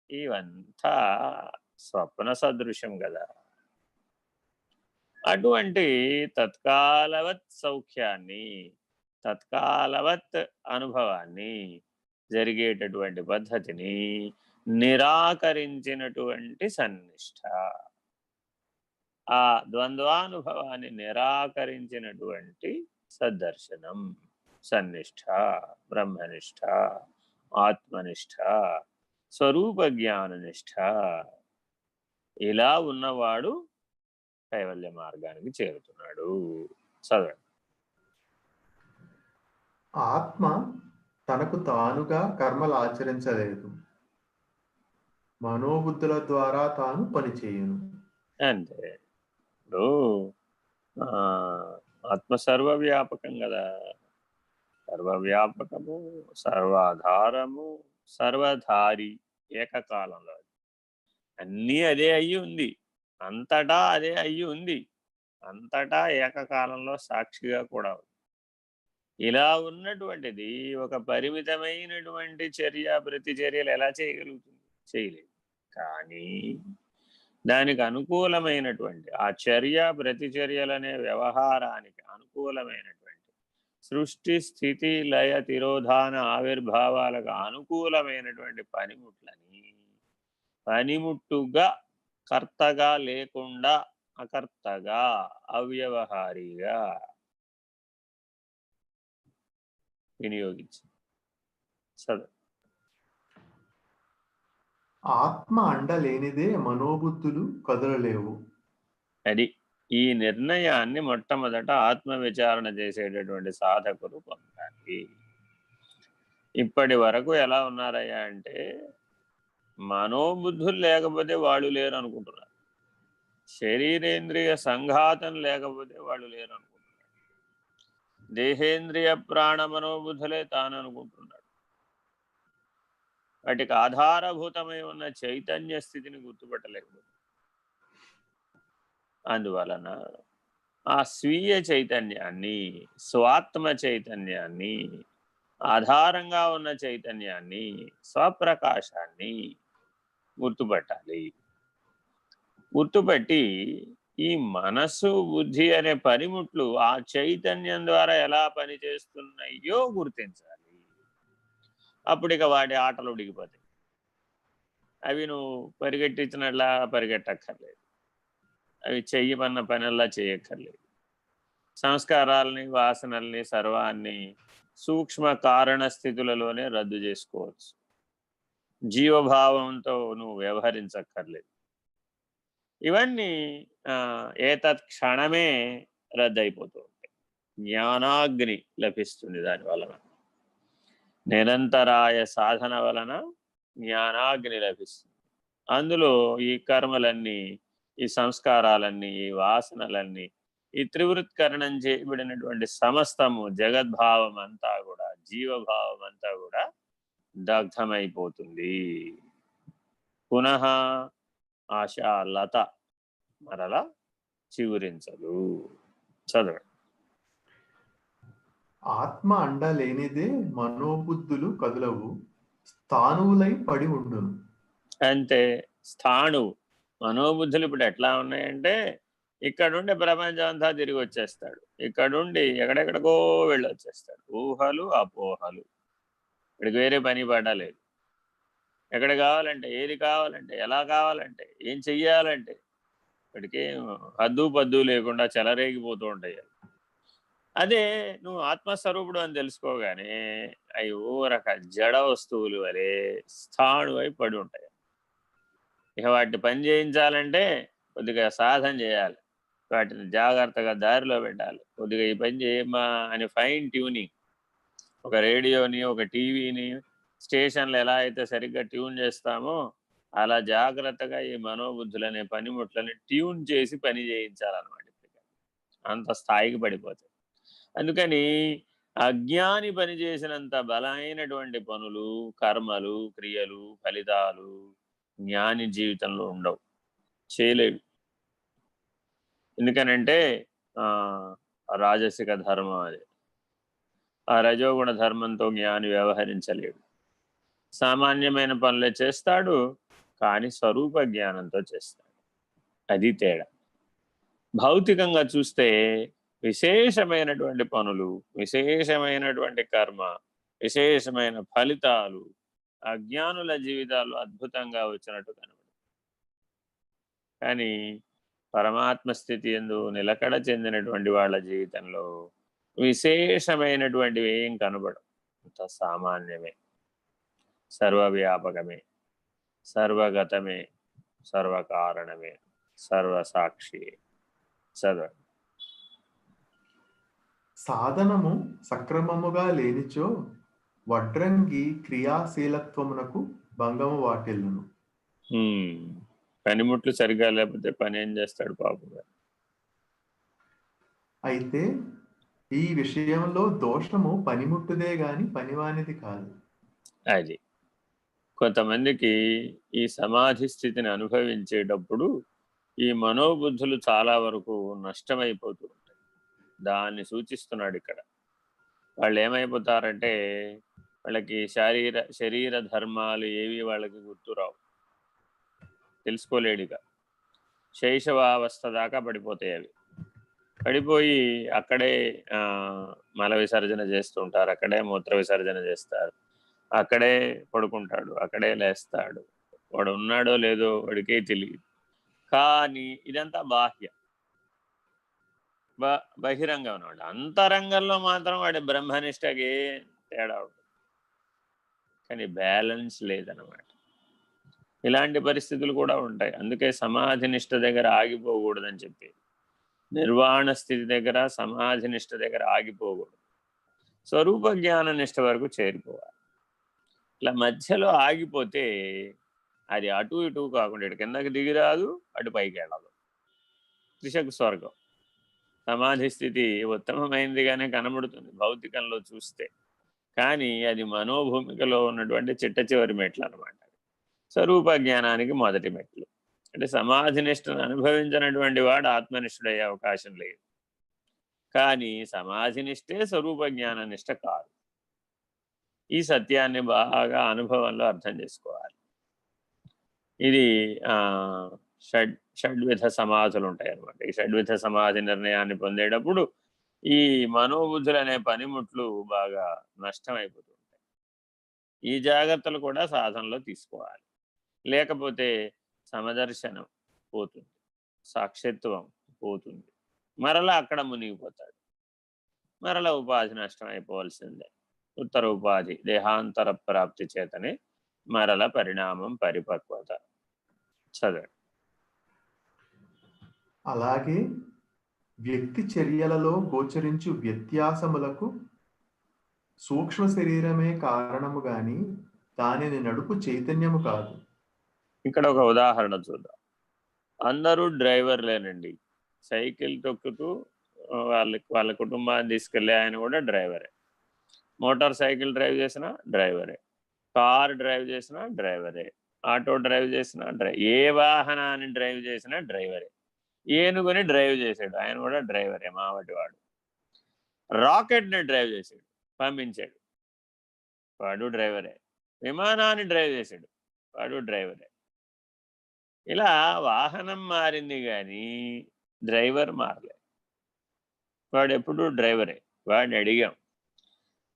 ఇవంతా స్వప్న సదృశ్యం కదా. అటువంటి తత్కాలవత్ సౌఖ్యాన్ని, తత్కాలవత్ అనుభవాన్ని, జరిగేటటువంటి పద్ధతిని నిరాకరించినటువంటి సన్నిష్ఠ, ఆ ద్వంద్వానుభవాన్ని నిరాకరించినటువంటి సద్దర్శనం, సన్నిష్ఠ, బ్రహ్మనిష్ఠ, ఆత్మనిష్ఠ, స్వరూప జ్ఞాననిష్ఠ, ఇలా ఉన్నవాడు కైవల్య మార్గానికి చేరుతున్నాడు. చదవండి. ఆత్మ తనకు తానుగా కర్మలు ఆచరించలేదు, మనోబుద్ధుల ద్వారా తాను పనిచేయును. అంతే. ఇప్పుడు ఆత్మ సర్వవ్యాపకం కదా. సర్వవ్యాపకము, సర్వాధారము, సర్వధారి, ఏకకాలంలో అన్నీ అదే అయ్యి ఉంది, అంతటా అదే అయ్యి ఉంది, అంతటా ఏకకాలంలో సాక్షిగా కూడా ఉంది. ఇలా ఉన్నటువంటిది ఒక పరిమితమైనటువంటి చర్య ప్రతిచర్యలు ఎలా చేయగలుగుతుంది? చేయలేదు. కానీ దానికి అనుకూలమైనటువంటి ఆ చర్య ప్రతిచర్యలనే వ్యవహారానికి అనుకూలమైనటువంటి సృష్టి స్థితి లయ తిరోధాన ఆవిర్భావాలకు అనుకూలమైనటువంటి పనిముట్లని పనిముట్టుగా, కర్తగా లేకుండా అకర్తగా, అవ్యవహారిగా వినియోగించి చదువు. ఆత్మ అండలేనిదే మనోబుద్ధులు కదలలేవు. అది ఈ నిర్ణయాన్ని మొట్టమొదట ఆత్మ విచారణ చేసేటటువంటి సాధకులు పొందాలి. ఇప్పటి వరకు ఎలా ఉన్నారయ్యా అంటే, మనోబుద్ధులు లేకపోతే వాళ్ళు లేరు అనుకుంటున్నారు, శరీరేంద్రియ సంఘాతం లేకపోతే వాళ్ళు లేరు అనుకుంటున్నారు, దేహేంద్రియ ప్రాణ మనోబుద్ధులే తాను అనుకుంటున్నాడు. వాటికి ఆధారభూతమై ఉన్న చైతన్య స్థితిని గుర్తుపట్టలేకపోతుంది. అందువలన ఆ స్వీయ చైతన్యాన్ని, స్వాత్మ చైతన్యాన్ని, ఆధారంగా ఉన్న చైతన్యాన్ని, స్వప్రకాశాన్ని గుర్తుపట్టాలి. గుర్తుపట్టి ఈ మనసు బుద్ధి అనే పనిముట్లు ఆ చైతన్యం ద్వారా ఎలా పనిచేస్తున్నాయో గుర్తించాలి. అప్పుడు ఇక వాటి ఆటలు ఉడికిపోతాయి. అవి నువ్వు పరిగెట్టించినట్లా పరిగెట్టక్కర్లేదు, అవి చెయ్యమన్న పనల్లా చేయక్కర్లేదు. సంస్కారాలని, వాసనల్ని, సర్వాన్ని సూక్ష్మ కారణ స్థితులలోనే రద్దు చేసుకోవచ్చు. జీవభావంతో నువ్వు వ్యవహరించక్కర్లేదు. ఇవన్నీ ఏతత్ క్షణమే రద్దయిపోతూ ఉంటాయి. జ్ఞానాగ్ని లభిస్తుంది దాని వలన. నిరంతరాయ సాధన వలన జ్ఞానాగ్ని లభిస్తుంది. అందులో ఈ కర్మలన్నీ, ఈ సంస్కారాలన్నీ, ఈ వాసనలన్నీ, ఈ త్రివృత్కరణం చేయబడినటువంటి సమస్తము, జగద్భావం అంతా కూడా, జీవభావం అంతా కూడా దగ్ధమైపోతుంది. పునః ఆశా లత మరలా చిగురించదు. చదవండి. ఆత్మ అండలేనిదే మనోబుద్ధులు కదలవు, స్థాణువులై పడి ఉండును. అంతే. స్థాణువు. మనోబుద్ధులు ఇప్పుడు ఎట్లా ఉన్నాయంటే, ఇక్కడుండి ప్రపంచం అంతా తిరిగి వచ్చేస్తాడు, ఇక్కడుండి ఎక్కడెక్కడికో వెళ్ళి వచ్చేస్తాడు. ఊహలు, అపోహలు, ఇక్కడికి వేరే పని పడలేదు. ఎక్కడ కావాలంటే, ఏది కావాలంటే, ఎలా కావాలంటే, ఏం చెయ్యాలంటే ఇక్కడికి హద్దు పద్దు లేకుండా చెలరేగిపోతూ ఉంటాయి. అదే నువ్వు ఆత్మస్వరూపుడు అని తెలుసుకోగానే అవి ఊరక జడ వస్తువులు వలె స్థాణువై పడి ఉంటాయి. ఇక వాటిని పని చేయించాలంటే కొద్దిగా సాధన చేయాలి, వాటిని జాగ్రత్తగా దారిలో పెట్టాలి. కొద్దిగా ఈ పని చేయమ్మా అని ఫైన్ ట్యూనింగ్. ఒక రేడియోని, ఒక టీవీని, స్టేషన్లు ఎలా అయితే సరిగ్గా ట్యూన్ చేస్తామో అలా జాగ్రత్తగా ఈ మనోబుద్ధులనే పనిముట్లని ట్యూన్ చేసి పని చేయించాలన్నమాట. అంత స్థాయికి పడిపోతాయి. అందుకని అజ్ఞాని పని చేసినంత బలమైనటువంటి పనులు, కర్మలు, క్రియలు, ఫలితాలు జ్ఞాని జీవితంలో ఉండవు, చేయలేడు. ఎందుకనంటే రాజసిక ధర్మం అది. ఆ రజోగుణ ధర్మంతో జ్ఞాని వ్యవహరించలేడు. సామాన్యమైన పనులే చేస్తాడు, కానీ స్వరూప జ్ఞానంతో చేస్తాడు. అది తేడా. భౌతికంగా చూస్తే విశేషమైనటువంటి పనులు, విశేషమైనటువంటి కర్మ, విశేషమైన ఫలితాలు అజ్ఞానుల జీవితాలు అద్భుతంగా వచ్చినట్టు కనబడు. కానీ పరమాత్మ స్థితి యందు నిలకడ చెందినటువంటి వాళ్ళ జీవితంలో విశేషమైనటువంటివి ఏం కనబడవు. అంత సామాన్యమే, సర్వవ్యాపకమే, సర్వగతమే, సర్వకారణమే, సర్వసాక్షి. చదవ. సాధనము సక్రమముగా లేనిచో వడ్రంగి క్రియాశీలత్వమునకు భంగము వాటిల్లును. పనిముట్లు సరిగా లేకపోతే పని ఏం చేస్తాడు పాపంగా. అయితే ఈ విషయంలో దోషము పనిముట్టుదే గాని పనివానిది కాదు. అది కొంతమందికి ఈ సమాధి స్థితిని అనుభవించేటప్పుడు ఈ మనోబుద్ధులు చాలా వరకు నష్టమైపోతూ ఉంటాయి. దాన్ని సూచిస్తున్నాడు ఇక్కడ. వాళ్ళు ఏమైపోతారంటే వాళ్ళకి శరీర ధర్మాలు ఏవి వాళ్ళకి గుర్తురావు, తెలుసుకోలేడుగా. శైశవావస్థ దాకా పడిపోతాయి అవి. పడిపోయి అక్కడే మల విసర్జన చేస్తూ ఉంటారు, అక్కడే మూత్ర విసర్జన చేస్తారు, అక్కడే పడుకుంటాడు, అక్కడే లేస్తాడు. వాడు ఉన్నాడో లేదో వాడికే తెలియదు. కానీ ఇదంతా బాహ్య బహిరంగం అన్నమాట. అంతరంగంలో మాత్రం వాడి బ్రహ్మనిష్టకి తేడా ఉంటుంది, కానీ బ్యాలెన్స్ లేదన్నమాట. ఇలాంటి పరిస్థితులు కూడా ఉంటాయి. అందుకే సమాధి నిష్ట దగ్గర ఆగిపోకూడదని చెప్పి, నిర్వాణ స్థితి దగ్గర, సమాధి నిష్ట దగ్గర ఆగిపోకూడదు. స్వరూప జ్ఞాన నిష్ట వరకు చేరిపోవాలి. ఇట్లా మధ్యలో ఆగిపోతే అది అటు ఇటు కాకుండా ఇటు కిందకి దిగిరాదు, అటు పైకి వెళ్ళదు. త్రిశకు స్వర్గం. సమాధి స్థితి ఉత్తమమైనదిగానే కనబడుతుంది భౌతికంలో చూస్తే, కానీ అది మనోభూమికలో ఉన్నటువంటి చిట్ట చివరి మెట్లు అనమాట. స్వరూప జ్ఞానానికి మొదటి మెట్లు. అంటే సమాధి నిష్టను అనుభవించినటువంటి వాడు ఆత్మనిష్ఠుడయ్యే అవకాశం లేదు. కానీ సమాధి నిష్టే స్వరూప జ్ఞాన నిష్ట కాదు. ఈ సత్యాన్ని బాగా అనుభవంలో అర్థం చేసుకోవాలి. ఇది షడ్విధ సమాధులు ఉంటాయి అన్నమాట. ఈ షడ్విధ సమాధి నిర్ణయాన్ని పొందేటప్పుడు ఈ మనోబుద్ధులు అనే పనిముట్లు బాగా నష్టమైపోతూ ఉంటాయి. ఈ జాగ్రత్తలు కూడా సాధనలో తీసుకోవాలి. లేకపోతే సమదర్శనం పోతుంది, సాక్షిత్వం పోతుంది, మరలా అక్కడ మునిగిపోతాడు, మరలా ఉపాధి నష్టం అయిపోవలసిందే. ఉత్తర ఉపాధి దేహాంతర ప్రాప్తి చేతనే మరల పరిణామం, పరిపక్వత. చదవండి. అలాగే వ్యక్తి చర్యలలో గోచరించు వ్యత్యాసములకు సూక్ష్మ శరీరమే కారణము గాని దానిని నడుపు చైతన్యము కాదు. ఇక్కడ ఒక ఉదాహరణ చూద్దాం. అందరూ డ్రైవర్లేనండి. సైకిల్ తొక్కుతూ వాళ్ళ కుటుంబాన్ని తీసుకెళ్ళే ఆయన కూడా డ్రైవరే. మోటార్ సైకిల్ డ్రైవ్ చేసినా డ్రైవరే, కార్ డ్రైవ్ చేసినా డ్రైవరే, ఆటో డ్రైవ్ చేసినా ఏ వాహనాన్ని డ్రైవ్ చేసినా డ్రైవరే. ఏనుగుని డ్రైవ్ చేశాడు, ఆయన కూడా డ్రైవరే, మావటి వాడు. రాకెట్ని డ్రైవ్ చేశాడు, పంపించాడు, వాడు డ్రైవరే. విమానాన్ని డ్రైవ్ చేశాడు, వాడు డ్రైవరే. ఇలా వాహనం మారింది కానీ డ్రైవర్ మారలే. వాడు ఎప్పుడు డ్రైవరే. వాడిని అడిగాం,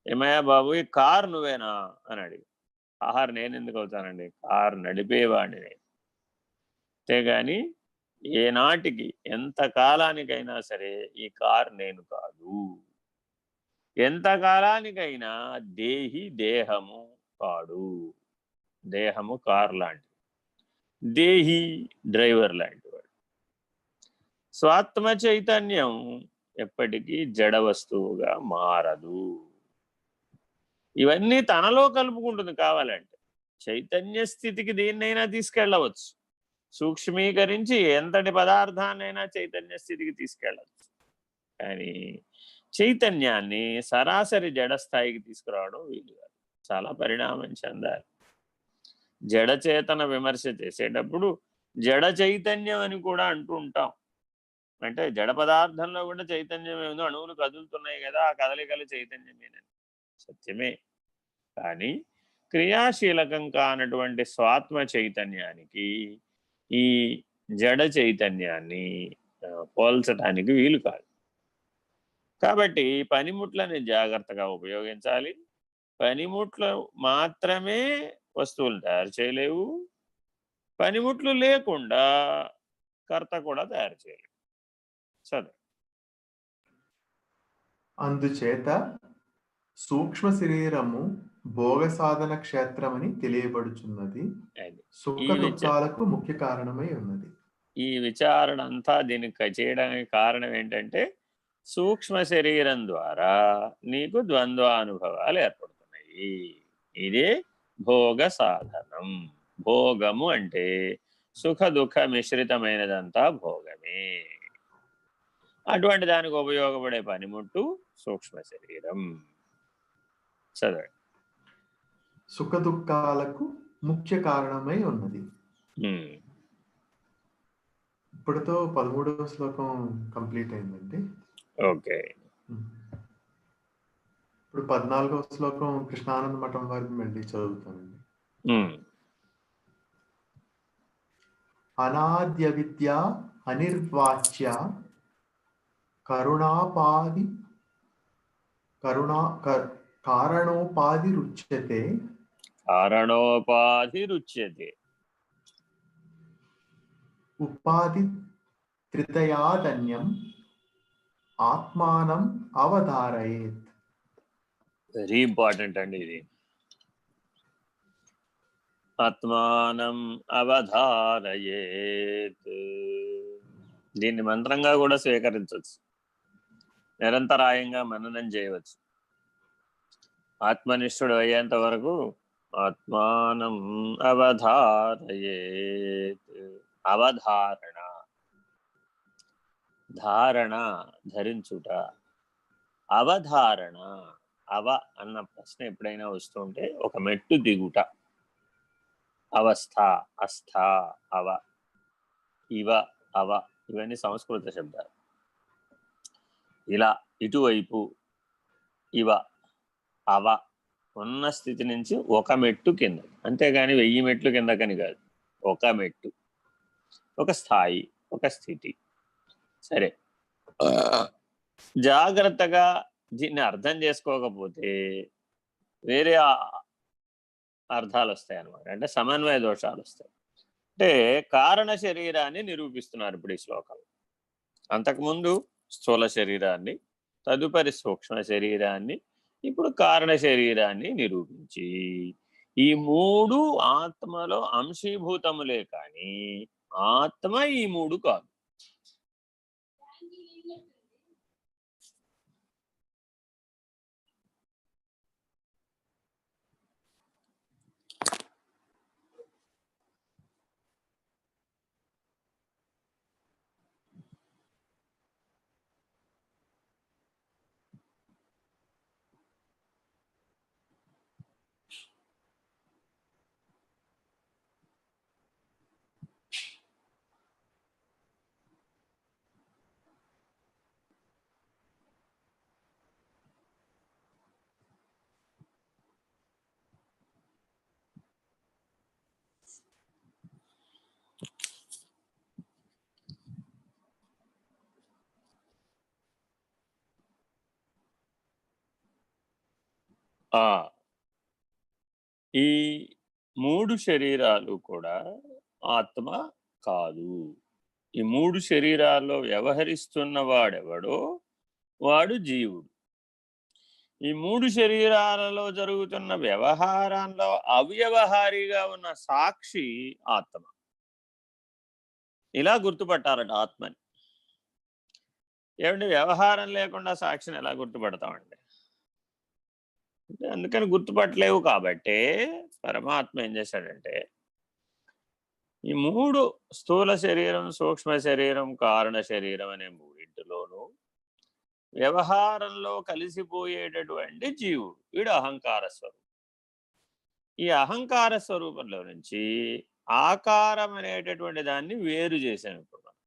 ఏమయ్యా బాబు ఈ కారు నువ్వేనా అని అడిగాం. కారు నేను ఎందుకు అవుతానండి, కారు నడిపేవాడిని నేను. అంతేగాని ఏనాటికి ఎంత కాలానికైనా సరే ఈ కారు నేను కాదు. ఎంత కాలానికైనా దేహము కాడు. దేహము కారు లాంటిది. దేహి డ్రైవర్ లాంటి వాడు. స్వాత్మ చైతన్యం ఎప్పటికీ జడ వస్తువుగా మారదు. ఇవన్నీ తనలో కలుపుకుంటుంది కావాలంటే. చైతన్య స్థితికి దేన్నైనా తీసుకెళ్ళవచ్చు, సూక్ష్మీకరించి ఎంతటి పదార్థాన్నైనా చైతన్య స్థితికి తీసుకెళ్ళవచ్చు. కానీ చైతన్యాన్ని సరాసరి జడ స్థాయికి తీసుకురావడం వీలు కాదు, చాలా పరిణామం చెందాలి. జడచేతన విమర్శ చేసేటప్పుడు జడ చైతన్యం అని కూడా అంటూ ఉంటాం. అంటే జడ పదార్థంలో కూడా చైతన్యం ఏదో, అణువులు కదులుతున్నాయి కదా, ఆ కదలికలు చైతన్యమేనని. సత్యమే. కానీ క్రియాశీలకం కానటువంటి స్వాత్మ చైతన్యానికి ఈ జడ చైతన్యాన్ని పోల్చడానికి వీలు కాదు. కాబట్టి పనిముట్లని జాగ్రత్తగా ఉపయోగించాలి. పనిముట్లు మాత్రమే వస్తువులు తయారు చేయలేవు, పనిముట్లు లేకుండా కర్త కూడా తయారు చేయలేవు. చదువు. అందుచేత సూక్ష్మ శరీరము భోగ సాధన క్షేత్రమని తెలియబడుచున్నది, సుఖ దుఃఖాలకు ముఖ్య కారణమై ఉన్నది. ఈ విచారణ అంతా దీనికి చేయడానికి కారణం ఏంటంటే, సూక్ష్మ శరీరం ద్వారా నీకు ద్వంద్వానుభవాలు ఏర్పడుతున్నాయి. ఇదే భోగ సాధనం. భోగము అంటే సుఖ దుఃఖ మిశ్రితమైనదంతా భోగమే. అటువంటి దానికి ఉపయోగపడే పనిముట్టు సూక్ష్మ శరీరం. చదవండి. సుఖ దుఃఖాలకు ముఖ్య కారణమై ఉన్నది. ఇప్పటితో 13వ శ్లోకం కంప్లీట్ అయిందండి. ఓకే. ఇప్పుడు 14వ శ్లోకం కృష్ణానంద మఠం వారికి మళ్ళీ చదువుతానండి. అనాద్య విద్య అనిర్వాచ్య కరుణాపాది కారణోపాధిరుచ్యతే ఉపాధి త్రితయాదన్యం ఆత్మానం అవధారయేత్. వెరీ ఇంపార్టెంట్ అండి ఇది. ఆత్మానం అవధారయేత్. దీన్ని మంత్రంగా కూడా స్వీకరించవచ్చు, నిరంతరాయంగా మననం చేయవచ్చు. ఆత్మనిష్ఠుడు అయ్యేంత వరకు ఆత్మానం అవధారయేత్. అవధారణ, ధారణ ధరించుట, అవధారణ. అవ అన్న ప్రశ్న ఎప్పుడైనా వస్తుంటే ఒక మెట్టు దిగుట. అవస్థ, అస్థ, అవ, ఇవ, అవ, ఇవన్నీ సంస్కృత శబ్దాలు. ఇలా ఇటువైపు, ఇవ, అవ ఉన్న స్థితి నుంచి ఒక మెట్టు కింద, అంతేగాని 1000 మెట్లు కిందకని కాదు. ఒక మెట్టు, ఒక స్థాయి, ఒక స్థితి. సరే, జాగ్రత్తగా దీన్ని అర్థం చేసుకోకపోతే వేరే అర్థాలు వస్తాయి అన్నమాట. అంటే సమన్వయ దోషాలు వస్తాయి. అంటే కారణ శరీరాన్ని నిరూపిస్తున్నారు ఇప్పుడు ఈ శ్లోకంలో. అంతకుముందు స్థూల శరీరాన్ని, తదుపరి సూక్ష్మ శరీరాన్ని, ఇప్పుడు కారణ శరీరాన్ని నిరూపించి ఈ 3 ఆత్మలో అంశీభూతములే కానీ ఆత్మ ఈ 3 కాదు. ఈ 3 శరీరాలు కూడా ఆత్మ కాదు. ఈ 3 శరీరాల్లో వ్యవహరిస్తున్న వాడెవడో వాడు జీవుడు. ఈ 3 శరీరాలలో జరుగుతున్న వ్యవహారంలో అవ్యవహారిగా ఉన్న సాక్షి ఆత్మ. ఇలా గుర్తుపట్టారట ఆత్మని. ఏమంటే వ్యవహారం లేకుండా సాక్షిని ఎలా గుర్తుపడతామండి? అంటే అందుకని గుర్తుపట్టలేవు కాబట్టే పరమాత్మ ఏం చేశాడంటే ఈ 3 స్థూల శరీరం, సూక్ష్మ శరీరం, కారణ శరీరం అనే మూడింటిలోనూ వ్యవహారంలో కలిసిపోయేటటువంటి జీవుడు వీడు అహంకార స్వరూపం. ఈ అహంకార స్వరూపంలో నుంచి ఆకారం అనేటటువంటి దాన్ని వేరు చేసాం. ఇప్పుడు మనం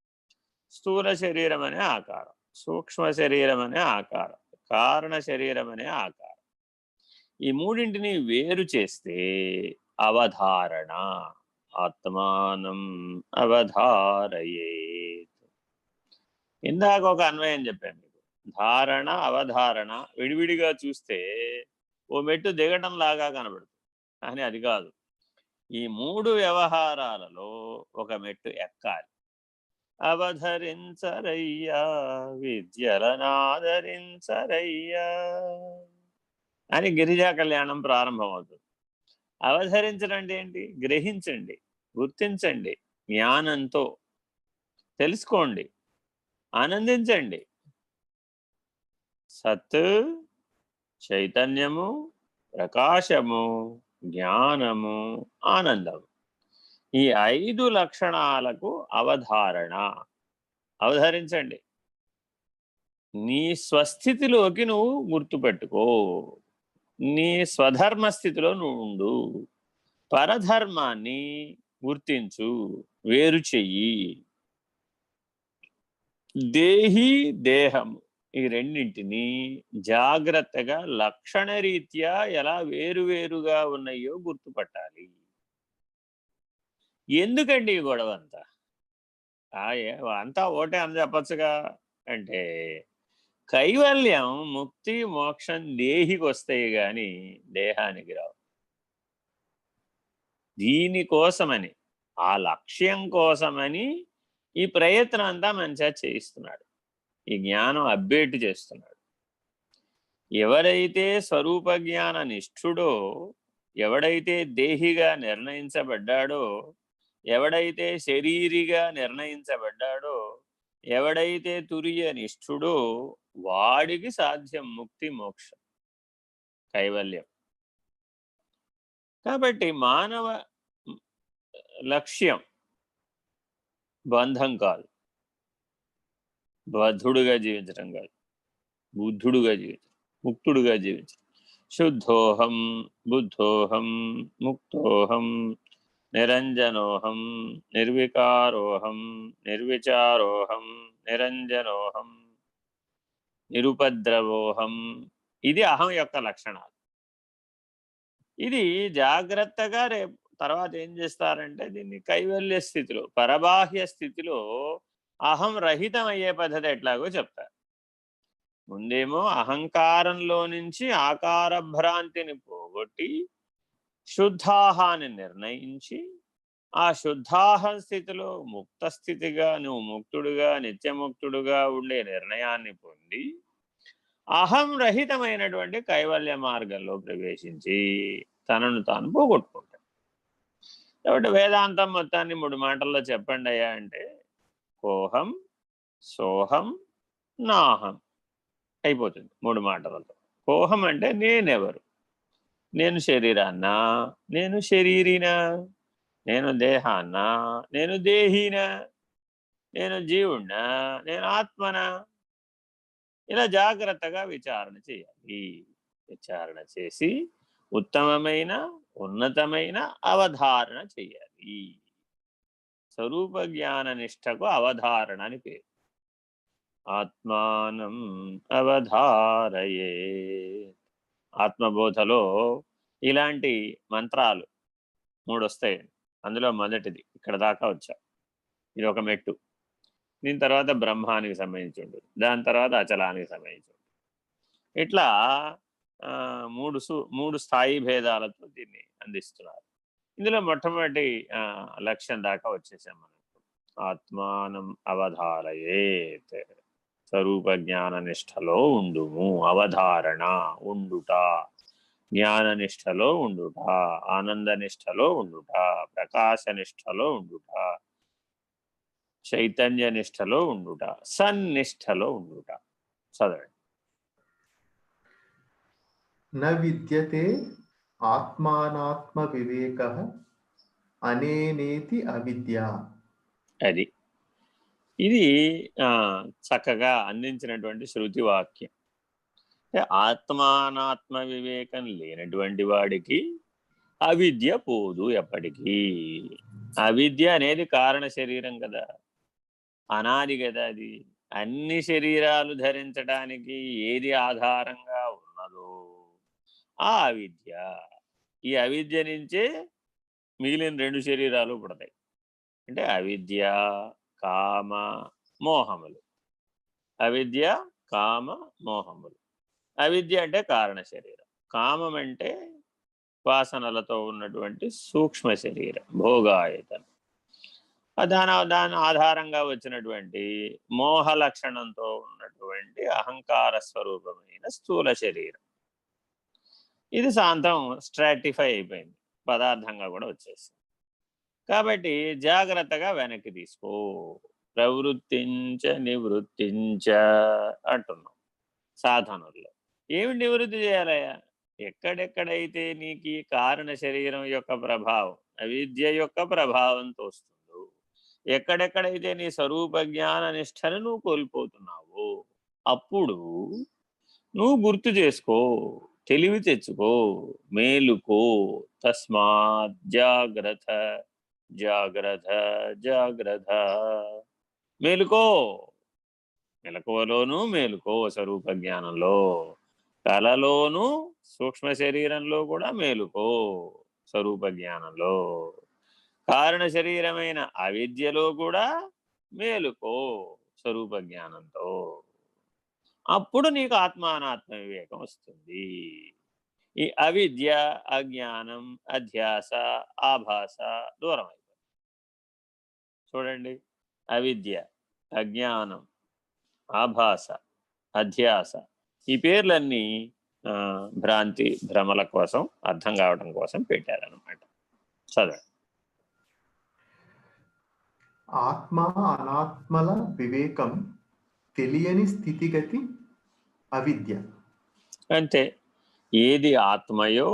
స్థూల శరీరం అనే ఆకారం, సూక్ష్మ శరీరం అనే ఆకారం, కారణ శరీరం అనే ఆకారం, ఈ మూడింటిని వేరు చేస్తే అవధారణ, ఆత్మానం అవధారయేత్. ఇందాక ఒక అన్వయం చెప్పాను మీకు. ధారణ, అవధారణ విడివిడిగా చూస్తే ఓ మెట్టు దిగటం లాగా కనబడుతుంది, కానీ అది కాదు. ఈ 3 వ్యవహారాలలో ఒక మెట్టు ఎక్కాలి. అవధరించరయ్యా విద్యలనాదరించరయ్యా అని గిరిజా కళ్యాణం ప్రారంభమవుతుంది. అవధరించడం అంటే ఏంటి? గ్రహించండి, గుర్తించండి, జ్ఞానంతో తెలుసుకోండి, ఆనందించండి. సత్, చైతన్యము, ప్రకాశము, జ్ఞానము, ఆనందము, ఈ 5 లక్షణాలకు అవధారణ. అవధరించండి. నీ స్వస్థితిలోకి నువ్వు గుర్తుపెట్టుకో, నీ స్వధర్మ స్థితిలో నువ్వు ఉండు, పరధర్మాన్ని గుర్తించు, వేరు చెయ్యి. దేహి, దేహము ఈ రెండింటినీ జాగ్రత్తగా లక్షణరీత్యా ఎలా వేరువేరుగా ఉన్నాయో గుర్తుపట్టాలి. ఎందుకండి ఈ గొడవ అంతా? అంతా ఒకటే అని చెప్పచ్చుగా. అంటే కైవల్యం, ముక్తి, మోక్షం దేహికి వస్తాయి కానీ దేహానికి రావు. దీనికోసమని, ఆ లక్ష్యం కోసమని ఈ ప్రయత్నం అంతా మంచిగా చేయిస్తున్నాడు, ఈ జ్ఞానం అప్డేట్ చేస్తున్నాడు. ఎవరైతే స్వరూప జ్ఞాన నిష్ఠుడో, ఎవడైతే దేహిగా నిర్ణయించబడ్డాడో, ఎవడైతే శరీరిగా నిర్ణయించబడ్డాడో, ఎవడైతే తురియ నిష్ఠుడో వాడికి సాధ్యం ముక్తి, మోక్షం, కైవల్యం. కాబట్టి మానవ లక్ష్యం బంధం కాదు, బద్ధుడుగా జీవించడం కాదు, బుద్ధుడుగా జీవించడం, ముక్తుడుగా జీవించడం. శుద్ధోహం, బుద్ధోహం, ముక్తోహం, నిరంజనోహం, నిర్వికారోహం, నిర్విచారోహం, నిరంజనోహం, నిరుపద్రవోహం. ఇది అహం యొక్క లక్షణాలు. ఇది జాగ్రత్తగా రేపు తర్వాత ఏం చేస్తారంటే దీన్ని కైవల్య స్థితిలో, పరబాహ్య స్థితిలో అహం రహితం అయ్యే పద్ధతి ఎట్లాగో చెప్తారు. ముందేమో అహంకారంలో నుంచి ఆకార భ్రాంతిని పోగొట్టి శుద్ధాహాన్ని నిర్ణయించి, ఆ శుద్ధాహ స్థితిలో ముక్త స్థితిగా, నువ్వు ముక్తుడుగా, నిత్యముక్తుడుగా ఉండే నిర్ణయాన్ని పొంది అహం రహితమైనటువంటి కైవల్య మార్గంలో ప్రవేశించి తనను తాను పోగొట్టుకుంటాడు. కాబట్టి వేదాంతం మొత్తాన్ని 3 మాటల్లో చెప్పండి అయ్యా అంటే కోహం, సోహం, నాహం అయిపోతుంది 3 మాటలతో. కోహం అంటే నేనెవరు? నేను శరీరాన్నా, నేను శరీరినా, నేను దేహాన్నా, నేను దేహీనా, నేను జీవుణ్ణా, నేను ఆత్మనా? ఇలా జాగ్రత్తగా విచారణ చేయాలి. విచారణ చేసి ఉత్తమమైన, ఉన్నతమైన అవధారణ చేయాలి. స్వరూప జ్ఞాన నిష్టకు అవధారణ అని పేరు. ఆత్మానం అవధారయే. ఆత్మబోధలో ఇలాంటి మంత్రాలు 3 వస్తాయండి. అందులో మొదటిది ఇక్కడ దాకా వచ్చా, ఇది ఒక మెట్టు. దీని తర్వాత బ్రహ్మానికి సంబంధించి ఉంటుంది, దాని తర్వాత అచలానికి సంబంధించి ఉంటుంది. ఇట్లా 3 స్థాయి భేదాలతో దీన్ని అందిస్తున్నారు. ఇందులో మొట్టమొదటి లక్ష్యం దాకా వచ్చేసాం మనం. ఆత్మానం అవధారయేత్, స్వరూప జ్ఞాన నిష్టలో ఉండుము. అవధారణ ఉండుట, జ్ఞాన నిష్టలో ఉండుట, ఆనంద నిష్టలో ఉండుట, ప్రకాశ నిష్టలో ఉండుట, చైతన్య నిష్టలో ఉండుట, సన్నిష్టలో ఉండుట. చదవండి. న విద్యతే ఆత్మానాత్మ వివేకః అనేనేతి అవిద్య. అది ఇది చక్కగా అందించినటువంటి శృతి వాక్యం. ఆత్మానాత్మ వివేకం లేనటువంటి వాడికి అవిద్య పోదు ఎప్పటికీ. అవిద్య అనేది కారణ శరీరం కదా, అనాది కదా. అది అన్ని శరీరాలు ధరించడానికి ఏది ఆధారంగా ఉన్నదో ఆ అవిద్య. ఈ అవిద్య నుంచే మిగిలిన 2 శరీరాలు పుడతాయి. అంటే అవిద్య, కామ, మోహములు. అవిద్య, కామ, మోహములు. అవిద్య అంటే కారణ శరీరం, కామం అంటే వాసనలతో ఉన్నటువంటి సూక్ష్మ శరీరం, భోగాయతనం. దాని ఆధారంగా వచ్చినటువంటి మోహ లక్షణంతో ఉన్నటువంటి అహంకార స్వరూపమైన స్థూల శరీరం. ఇది శాంతం స్ట్రాటిఫై అయిపోయింది, పదార్థంగా కూడా వచ్చేసింది. కాబట్టి జాగ్రత్తగా వెనక్కి తీసుకో. ప్రవృత్తించ నివృత్తించ అంటున్నాం సాధనల్లో. ఏమి నివృత్తి చేయాలయ్యా? ఎక్కడెక్కడైతే నీకు ఈ కారణ శరీరం యొక్క ప్రభావం, అవిద్య యొక్క ప్రభావంతో వస్తుందో, ఎక్కడెక్కడైతే నీ స్వరూప జ్ఞాన నిష్టను నువ్వు కోల్పోతున్నావో, అప్పుడు నువ్వు గుర్తు చేసుకో, తెలివి తెచ్చుకో, మేలుకో. తస్మాత్ జాగ్రత్త జాగ్రత్త జాగ్రత్త. మేలుకో, మెలకువలోనూ మేలుకో, స్వరూప జ్ఞానంలో. కలలోనూ సూక్ష్మ శరీరంలో కూడా మేలుకో, స్వరూప జ్ఞానంలో. కారణ శరీరమైన అవిద్యలో కూడా మేలుకో, స్వరూప జ్ఞానంతో. అప్పుడు నీకు ఆత్మానాత్మ వివేకం వస్తుంది. ఈ అవిద్య, అజ్ఞానం, అధ్యాస, ఆభాస దూరం అయిపోతుంది. చూడండి, అవిద్య, అజ్ఞానం, ఆభాస, అధ్యాస, ఈ పేర్లన్నీ భ్రాంతి, భ్రమల కోసం, అర్థం కావడం కోసం పెట్టారనమాట. చదవండి. ఆత్మ అనాత్మల వివేకం తెలియని స్థితిగతి అవిద్య. అంటే ఏది ఆత్మయో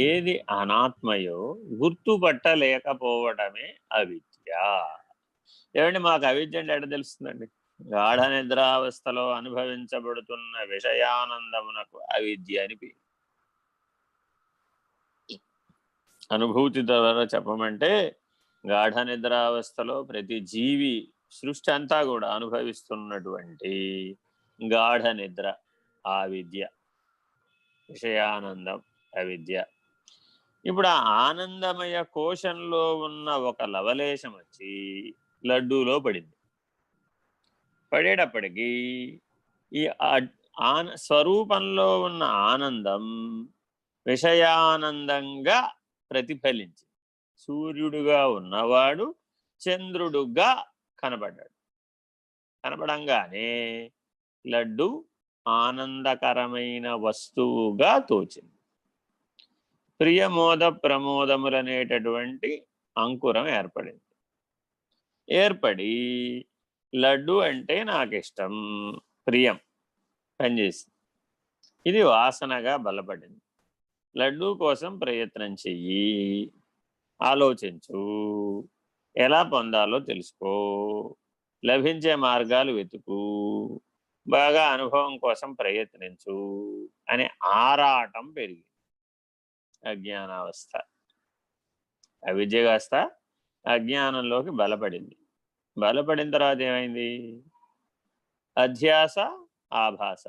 ఏది అనాత్మయో గుర్తుపట్టలేకపోవడమే అవిద్య. ఏమండి, మాకు అవిద్య అంటే ఎక్కడ తెలుస్తుందండి? గాఢ నిద్రావస్థలో అనుభవించబడుతున్న విషయానందమునకు అవిద్య అని పేరు. అనుభూతి ద్వారా చెప్పమంటే, గాఢ నిద్రావస్థలో ప్రతి జీవి, సృష్టి అంతా కూడా అనుభవిస్తున్నటువంటి గాఢ నిద్ర ఆ విద్య, విషయానందం అవిద్య. ఇప్పుడు ఆ ఆనందమయ కోశంలో ఉన్న ఒక లవలేశం వచ్చి లడ్డూలో పడింది. పడేటప్పటికీ ఈ స్వరూపంలో ఉన్న ఆనందం విషయానందంగా ప్రతిఫలించింది. సూర్యుడుగా ఉన్నవాడు చంద్రుడుగా కనబడ్డాడు. కనపడంగానే లడ్డు ఆనందకరమైన వస్తువుగా తోచింది. ప్రియమోద ప్రమోదములనేటటువంటి అంకురం ఏర్పడింది. ఏర్పడి లడ్డు అంటే నాకు ఇష్టం, ప్రియం పనిచేసింది. ఇది వాసనగా బలపడింది. లడ్డూ కోసం ప్రయత్నం చెయ్యి, ఆలోచించు, ఎలా పొందాలో తెలుసుకో, లభించే మార్గాలు వెతుకు, బాగా అనుభవం కోసం ప్రయత్నించు అనే ఆరాటం పెరిగింది. అజ్ఞానావస్థ, అవిద్య కాస్త అజ్ఞానంలోకి బలపడింది. బలపడిన తర్వాత ఏమైంది? అధ్యాస, ఆభాస.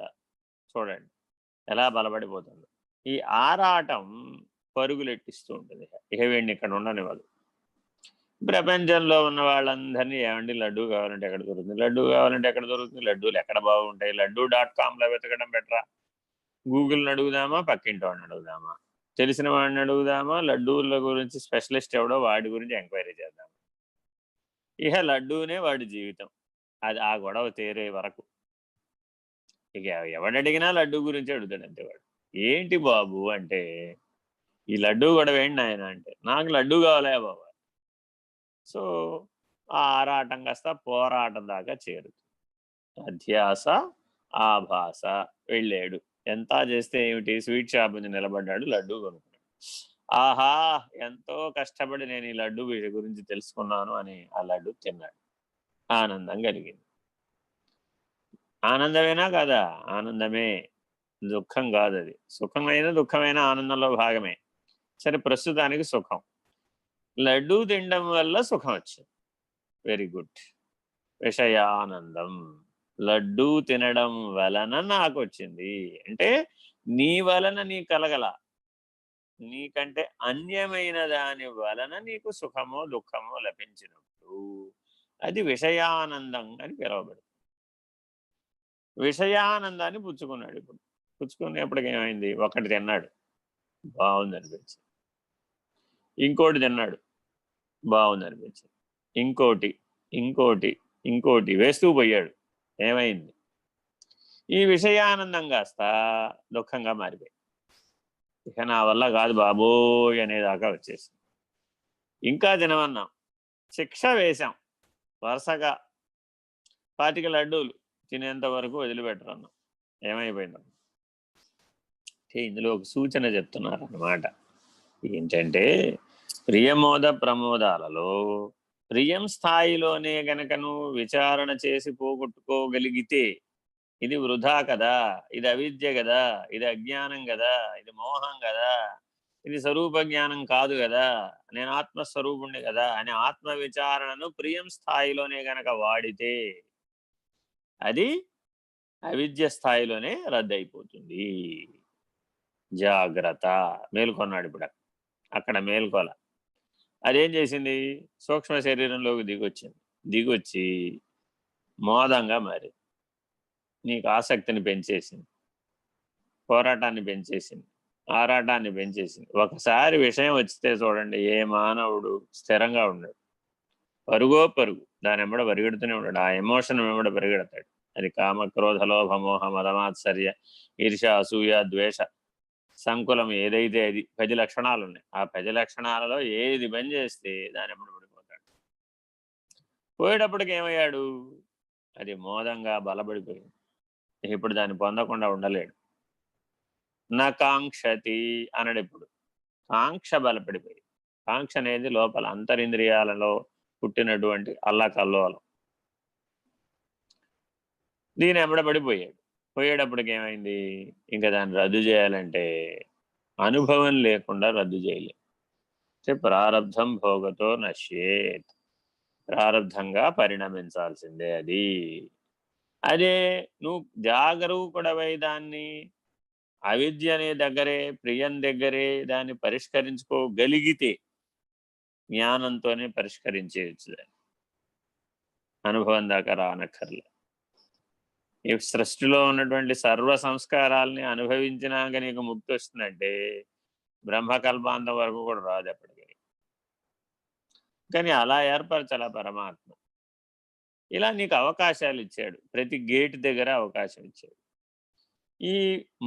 చూడండి ఎలా బలపడిపోతుందో. ఈ ఆరాటం పరుగులెట్టిస్తూ ఉంటుంది. ఇక వీడిని ఇక్కడ ఉండనివ్వదు. ప్రపంచంలో ఉన్న వాళ్ళందరినీ, ఏమండి లడ్డూ కావాలంటే ఎక్కడ దొరుకుతుంది, లడ్డూ కావాలంటే ఎక్కడ దొరుకుతుంది, లడ్డూలు ఎక్కడ బాగుంటాయి, లడ్డూ.comలో వెతకడం బెటరా, గూగుల్ని అడుగుదామా, పక్కింటి వాడిని అడుగుదామా, తెలిసిన వాడిని అడుగుదామా, లడ్డూల గురించి స్పెషలిస్ట్ ఎవడో వాడి గురించి ఎంక్వైరీ చేద్దాం. ఇక లడ్డూనే వాడి జీవితం. అది ఆ గొడవ తీరే వరకు ఇక ఎవడడిగినా లడ్డూ గురించి అడుగుతాడు అంతే. వాడు ఏంటి బాబు అంటే, ఈ లడ్డూ గొడవ ఏంటి ఆయన అంటే, నాకు లడ్డూ కావాలా బాబా. సో ఆ ఆరాటం కాస్త పోరాటం దాకా చేరుతుంది. అధ్యాస ఆభాస. వెళ్ళాడు. ఎంత చేస్తే ఏమిటి, స్వీట్ షాప్ నుంచి నిలబడ్డాడు, లడ్డూ కొనుక్కున్నాడు. ఆహా, ఎంతో కష్టపడి నేను ఈ లడ్డు గురించి తెలుసుకున్నాను అని ఆ లడ్డు తిన్నాడు. ఆనందం కలిగింది. ఆనందమేనా కాదా? ఆనందమే, దుఃఖం కాదు. అది సుఖమైన దుఃఖమైన ఆనందంలో భాగమే. సరే, ప్రస్తుతానికి సుఖం. లడ్డూ తినడం వల్ల సుఖం వచ్చింది. Very good. విషయానందం. లడ్డూ తినడం వలన నాకు వచ్చింది అంటే నీ వలన నీ కలగల, నీకంటే అన్యమైన దాని వలన నీకు సుఖమో దుఃఖమో లభించినప్పుడు అది విషయానందం అని పిలువబడుతుంది. విషయానందాన్ని పుచ్చుకున్నాడు. ఇప్పుడు పుచ్చుకునేప్పటికి ఏమైంది, ఒకటి తిన్నాడు, బాగుంది అనిపించింది. ఇంకోటి తిన్నాడు, బాగుంది అనిపించింది. ఇంకోటి ఇంకోటి ఇంకోటి వేస్తూ పోయాడు. ఏమైంది, ఈ విషయానందం కాస్త దుఃఖంగా మారిపోయింది. ఇక నా వల్ల కాదు బాబోయ్ అనేదాకా వచ్చేసింది. ఇంకా తినమన్నాం, శిక్ష వేశాం, వరుసగా 25 లడ్డూలు తినేంత వరకు వదిలిపెట్టరన్నాం. ఏమైపోయిందన్నాం. ఇందులో ఒక సూచన చెప్తున్నారు అన్నమాట. ఏంటంటే ప్రియమోద ప్రమోదాలలో ప్రియం స్థాయిలోనే గనక నువ్వు విచారణ చేసి పోగొట్టుకోగలిగితే ఇది వృధా కదా, ఇది అవిద్య కదా, ఇది అజ్ఞానం కదా, ఇది మోహం కదా, ఇది స్వరూప జ్ఞానం కాదు కదా, నేను ఆత్మస్వరూపుణ్ణి కదా అని ఆత్మ విచారణను ప్రియం స్థాయిలోనే గనక వాడితే అది అవిద్య స్థాయిలోనే రద్దయిపోతుంది. జాగ్రత్త. మేల్కొన్నాడు. ఇప్పుడు అక్కడ మేల్కోల. అదేం చేసింది, సూక్ష్మ శరీరంలోకి దిగొచ్చింది. దిగొచ్చి మోదంగా మారింది. నీకు ఆసక్తిని పెంచేసింది, పోరాటాన్ని పెంచేసింది, ఆరాటాన్ని పెంచేసింది. ఒకసారి విషయం వచ్చితే చూడండి, ఏ మానవుడు స్థిరంగా ఉండడు. పరుగో పరుగు, దాని వెంబడ పరిగెడుతూనే ఉన్నాడు. ఆ ఎమోషన్ వెంబడ పరిగెడతాడు. అది కామ క్రోధ లోభ మోహ మదమాత్సర్య ఈర్ష అసూయ ద్వేష సంకులం ఏదైతే అది 10 లక్షణాలు ఉన్నాయి. ఆ 10 లక్షణాలలో ఏది బంద్ చేస్తే దాని వెంబడ పడిపోతాడు. పోయేటప్పటికి ఏమయ్యాడు, అది మోదంగా బలపడిపోయింది. ఇప్పుడు దాన్ని పొందకుండా ఉండలేడు. నా కాంక్షతి అనడు. ఇప్పుడు కాంక్ష బలపడిపోయింది. కాంక్ష అనేది లోపల అంతరింద్రియాలలో పుట్టినటువంటి అల్లకల్లోలం. దీని ఎమ్మడబడిపోయాడు. పోయేటప్పటికి ఏమైంది, ఇంకా దాన్ని రద్దు చేయాలంటే అనుభవం లేకుండా రద్దు చేయలేదు. ప్రారబ్ధం భోగతో నశ్యేత్. ప్రారబ్ధంగా పరిణమించాల్సిందే అది. అదే నువ్వు జాగరూకుడవై దాన్ని అవిద్య అనే దగ్గరే, ప్రియం దగ్గరే దాన్ని పరిష్కరించుకోగలిగితే జ్ఞానంతోనే పరిష్కరించేయచ్చు. దాన్ని అనుభవం దాకా రానక్కర్లే. ఈ సృష్టిలో ఉన్నటువంటి సర్వ సంస్కారాలని అనుభవించినాక నీకు ముక్తి వస్తుందంటే బ్రహ్మకల్పాంతం వరకు కూడా రాదు ఎప్పటికీ. కానీ అలా ఏర్పరచాల పరమాత్మ. ఇలా నీకు అవకాశాలు ఇచ్చాడు. ప్రతి గేట్ దగ్గర అవకాశం ఇచ్చాడు. ఈ